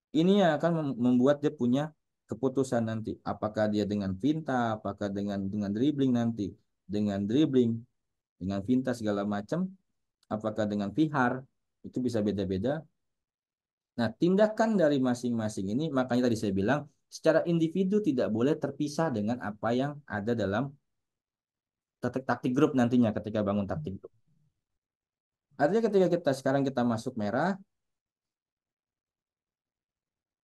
Ini yang akan membuat dia punya keputusan nanti. Apakah dia dengan finta, apakah dengan dribbling nanti, dengan dribbling, dengan finta segala macam, apakah dengan vihar, itu bisa beda-beda. Nah, tindakan dari masing-masing ini, makanya tadi saya bilang, secara individu tidak boleh terpisah dengan apa yang ada dalam taktik grup nantinya ketika bangun taktik grup. Artinya ketika sekarang kita masuk merah,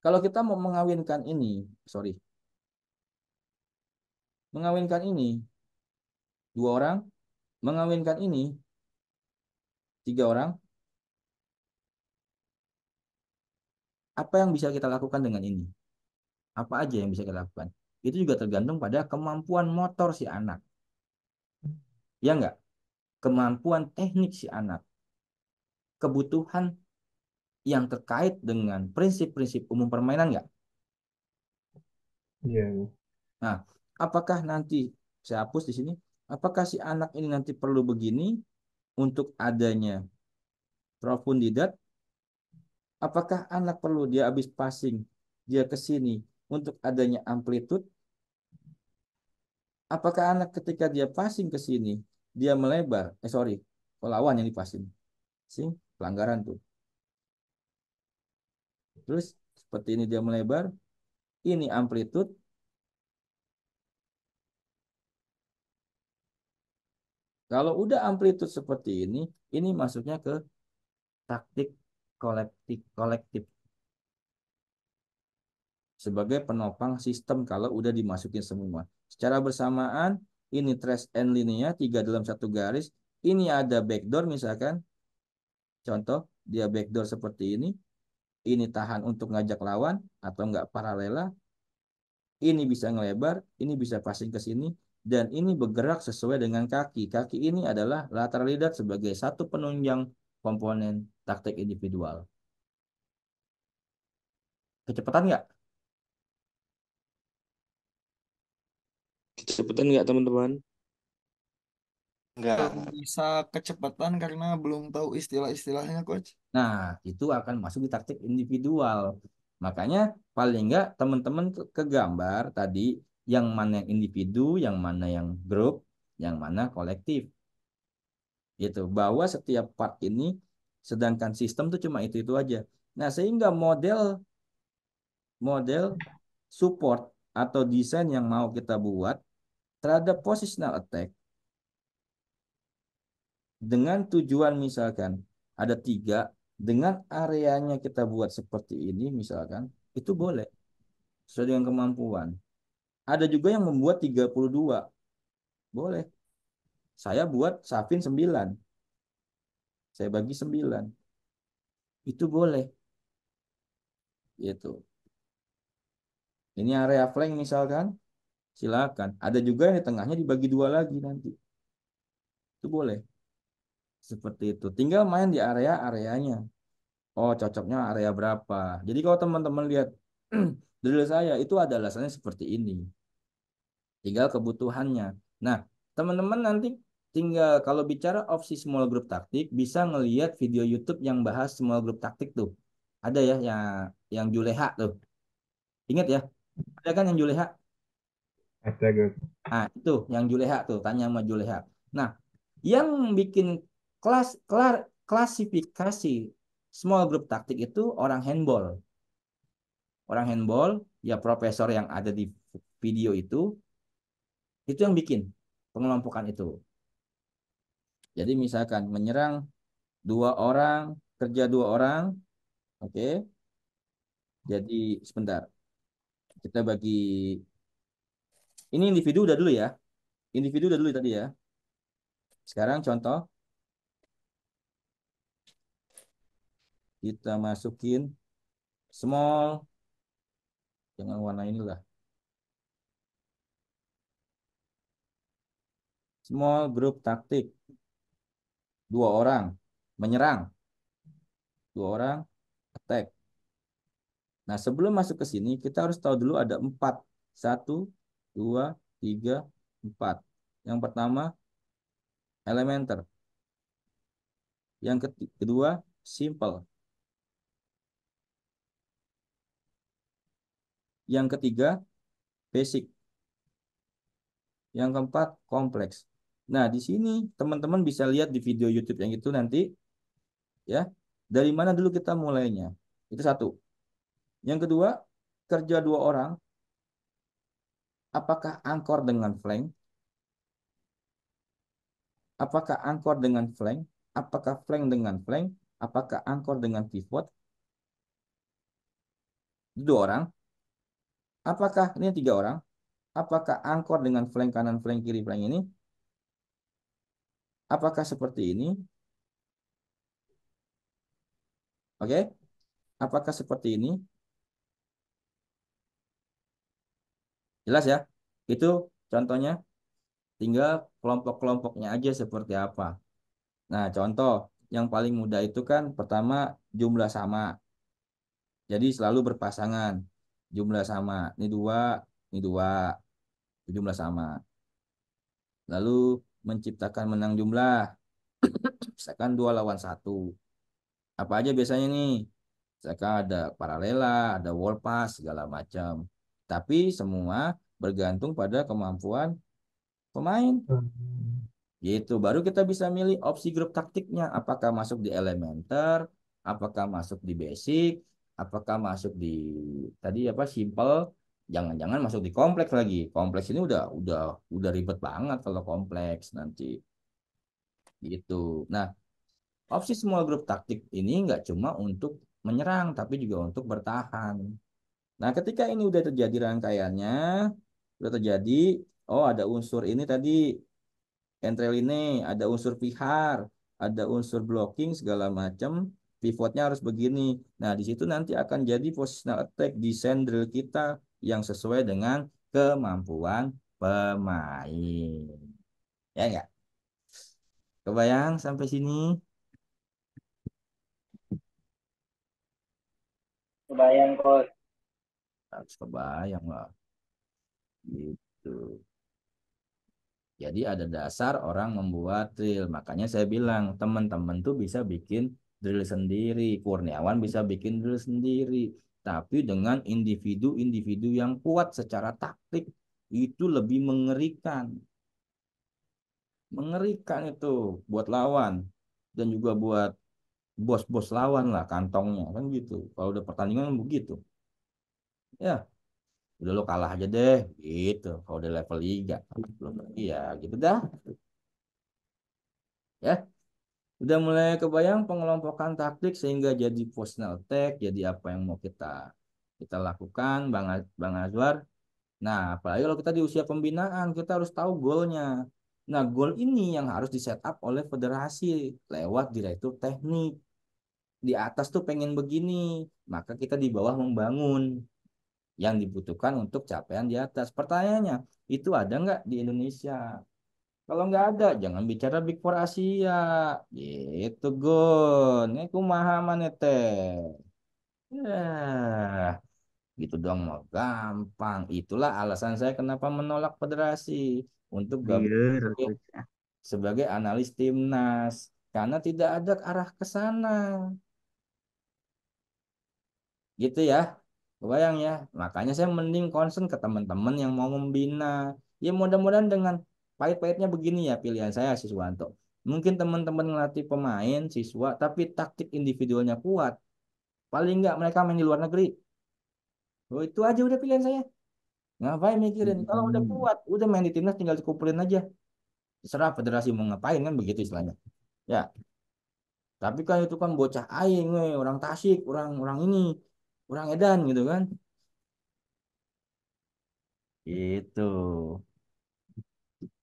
kalau kita mau mengawinkan ini, mengawinkan ini 2 orang, mengawinkan ini 3 orang, apa yang bisa kita lakukan dengan ini? Apa aja yang bisa kita lakukan? Itu juga tergantung pada kemampuan motor si anak. Ya enggak? Kemampuan teknik si anak. Kebutuhan yang terkait dengan prinsip-prinsip umum permainan enggak? Iya. Nah, apakah nanti saya hapus di sini? Apakah si anak ini nanti perlu begini untuk adanya profundidat? Apakah anak perlu dia habis passing dia ke sini untuk adanya amplitude? Apakah anak ketika dia passing ke sini dia melebar? Sorry, lawan yang dipassing. Sing pelanggaran tuh. Terus seperti ini dia melebar. Ini amplitude. Kalau udah amplitude seperti ini masuknya ke taktik kolektif sebagai penopang sistem kalau udah dimasukin semua. Secara bersamaan, ini trace and line-nya 3 dalam 1 garis. Ini ada backdoor misalkan. Contoh, dia backdoor seperti ini. Ini tahan untuk ngajak lawan atau enggak paralela. Ini bisa ngelebar, ini bisa passing ke sini. Dan ini bergerak sesuai dengan kaki. Kaki ini adalah lateral leader sebagai satu penunjang komponen taktik individual. Kecepatan nggak? Kecepatan nggak teman-teman? Enggak. Belum bisa kecepatan karena belum tahu istilah-istilahnya, Coach. Nah, itu akan masuk di taktik individual. Makanya paling nggak teman-teman ke gambar tadi yang mana yang individu, yang mana yang grup, yang mana kolektif. Gitu. Bahwa setiap part ini sedangkan sistem tuh cuma itu aja. Nah, sehingga model support atau desain yang mau kita buat terhadap positional attack dengan tujuan misalkan ada 3 dengan areanya kita buat seperti ini misalkan itu boleh sesuai dengan kemampuan. Ada juga yang membuat 32 boleh. Saya buat Safin 9. Saya bagi 9. Itu boleh. Gitu. Ini area flank misalkan silakan. Ada juga yang di tengahnya dibagi 2 lagi nanti. Itu boleh. Seperti itu. Tinggal main di area-areanya. Oh, cocoknya area berapa. Jadi kalau teman-teman lihat drill saya itu ada alasannya seperti ini. Tinggal kebutuhannya. Nah, teman-teman nanti tinggal kalau bicara opsi small group taktik bisa ngelihat video YouTube yang bahas small group taktik tuh. Ada ya yang Juleha tuh. Ingat ya? Ada kan yang Juleha? Ada, Gus. Nah, itu yang Juleha tuh, tanya sama Juleha. Nah, yang bikin klasifikasi small group taktik itu orang handball. Orang handball, ya profesor yang ada di video itu yang bikin pengelompokan itu. Jadi misalkan menyerang 2 orang, kerja 2 orang, oke. Jadi sebentar, kita bagi, ini individu udah dulu ya. Individu udah dulu tadi ya. Sekarang contoh, kita masukin small, jangan warna inilah. Small group taktik. 2 orang menyerang. 2 orang attack. Nah, sebelum masuk ke sini, kita harus tahu dulu ada 4. 1, 2, 3, 4. Yang pertama, elementer. Yang kedua, simple. Yang ketiga, basic. Yang keempat, kompleks. Nah, di sini teman-teman bisa lihat di video YouTube yang itu nanti, ya. Dari mana dulu kita mulainya? Itu 1. Yang kedua, kerja 2 orang. Apakah angkor dengan flank? Apakah angkor dengan flank? Apakah flank dengan flank? Apakah angkor dengan pivot? 2 orang. Apakah ini 3 orang? Apakah angkor dengan flank kanan, flank kiri, flank ini? Apakah seperti ini? Oke? Apakah seperti ini? Jelas ya? Itu contohnya. Tinggal kelompok-kelompoknya aja seperti apa. Nah, contoh yang paling mudah itu kan pertama jumlah sama. Jadi selalu berpasangan. Jumlah sama. Ini 2, ini 2, jumlah sama. Lalu menciptakan menang jumlah, misalkan 2 lawan 1. Apa aja biasanya nih? Misalkan ada paralela, ada wall pass, segala macam. Tapi semua bergantung pada kemampuan pemain. Gitu. Baru kita bisa milih opsi grup taktiknya. Apakah masuk di elementer, apakah masuk di basic, apakah masuk di tadi apa simple, jangan-jangan masuk di kompleks lagi. Kompleks ini udah ribet banget kalau kompleks nanti. Gitu. Nah, opsi small group taktik ini nggak cuma untuk menyerang, tapi juga untuk bertahan. Nah, ketika ini udah terjadi rangkaiannya, udah terjadi, oh ada unsur ini tadi, entry ini, ada unsur vihar, ada unsur blocking segala macam, pivotnya harus begini. Nah, di situ nanti akan jadi positional attack desain drill kita yang sesuai dengan kemampuan pemain. Ya enggak? Kebayang sampai sini? Kebayang coach. Harus kebayang lah. Gitu. Jadi ada dasar orang membuat drill. Makanya saya bilang teman-teman tuh bisa bikin drill sendiri. Kurniawan bisa bikin drill sendiri. Tapi dengan individu-individu yang kuat secara taktik itu lebih mengerikan. Mengerikan itu buat lawan dan juga buat bos-bos lawan lah kantongnya kan gitu. Kalau udah pertandingan begitu. Ya, udah lo kalah aja deh gitu. Kalau udah level liga belum lagi ya gitu dah. Ya. Udah mulai kebayang pengelompokan taktik sehingga jadi personal attack, jadi apa yang mau kita kita lakukan, Bang Azwar. Nah, apalagi kalau kita di usia pembinaan, kita harus tahu goalnya. Nah, goal ini yang harus di set up oleh federasi lewat direktur teknik. Di atas tuh pengen begini, maka kita di bawah membangun yang dibutuhkan untuk capaian di atas. Pertanyaannya, itu ada nggak di Indonesia? Kalau nggak ada, jangan bicara Big Four Asia. Gitu, Gun. Ini kumaha maneh teh. Ya, gitu dong mau gampang. Itulah alasan saya kenapa menolak federasi untuk gabung Liar coach. sebagai analis timnas. Karena tidak ada arah ke sana. Gitu ya. Kebayang ya. Makanya saya mending concern ke teman-teman yang mau membina. Ya mudah-mudahan dengan pahit-pahitnya begini ya pilihan saya Siswanto. Mungkin teman-teman ngelatih pemain, siswa, tapi taktik individualnya kuat. Paling nggak mereka main di luar negeri. Oh, itu aja udah pilihan saya. Ngapain mikirin? Kalau udah kuat, udah main di timnas tinggal dikumpulin aja. Terserah federasi mau ngapain kan begitu istilahnya. Ya, tapi kan itu kan bocah aing, we, orang Tasik, orang orang ini, orang Edan gitu kan. Itu.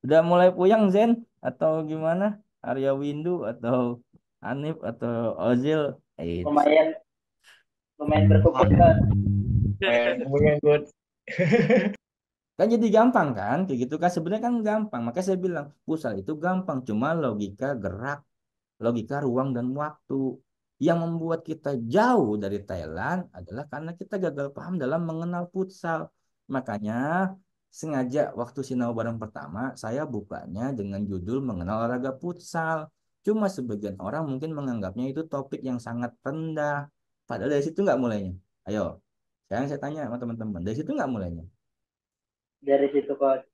Udah mulai puyeng Zen atau gimana? Arya Windu atau Hanif atau Ozil? Eits. Lumayan lumayan berkukuh kan. Kemudian good. Kan jadi gampang kan? Kayak gitu kan sebenarnya kan gampang. Makanya saya bilang futsal itu gampang, cuma logika gerak, logika ruang dan waktu. Yang membuat kita jauh dari Thailand adalah karena kita gagal paham dalam mengenal futsal. Makanya sengaja waktu Sinau bareng pertama saya bukanya dengan judul mengenal olahraga futsal. Cuma sebagian orang mungkin menganggapnya itu topik yang sangat rendah. Padahal dari situ nggak mulainya. Ayo, sekarang saya tanya sama teman-teman, dari situ nggak mulainya? Dari situ coach.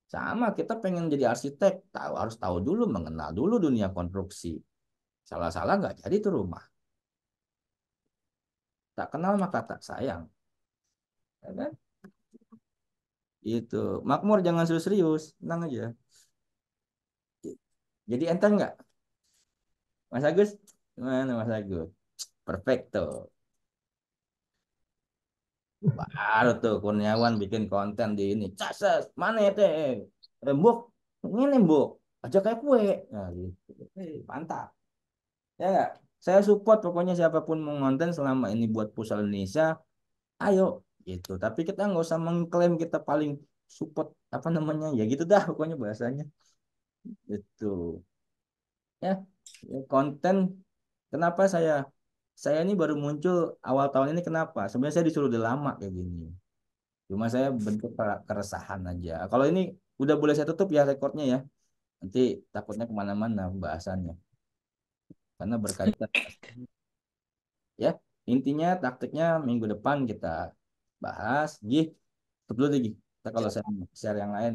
Sama, kita pengen jadi arsitek, tahu harus tahu dulu, mengenal dulu dunia konstruksi. Salah-salah nggak jadi tuh rumah. Tak kenal maka tak sayang. Ya kan? Itu. Makmur jangan serius-serius, tenang aja. Jadi enteng nggak, Mas Agus? Gimana Mas Agus? Perfecto. Baru tuh Kurniawan bikin konten di ini. Cases, mana ya teh? Rembuk, ini rembuk. Aja kayak kue. Nah, gitu. Mantap. Ya nggak? Saya support pokoknya siapapun mau ngonten selama ini buat Pusat Indonesia, ayo gitu. Tapi kita nggak usah mengklaim kita paling support apa namanya ya gitu dah pokoknya bahasanya itu ya. Ya, konten kenapa saya ini baru muncul awal tahun ini kenapa? Sebenarnya saya disuruh udah lama kayak gini. Cuma saya bentuk keresahan aja. Kalau ini udah boleh saya tutup ya rekornya ya. Nanti takutnya kemana-mana pembahasannya. Karena berkaitan. Ya, intinya taktiknya minggu depan kita bahas. Tutup dulu lagi. Kita kalau saya share yang lain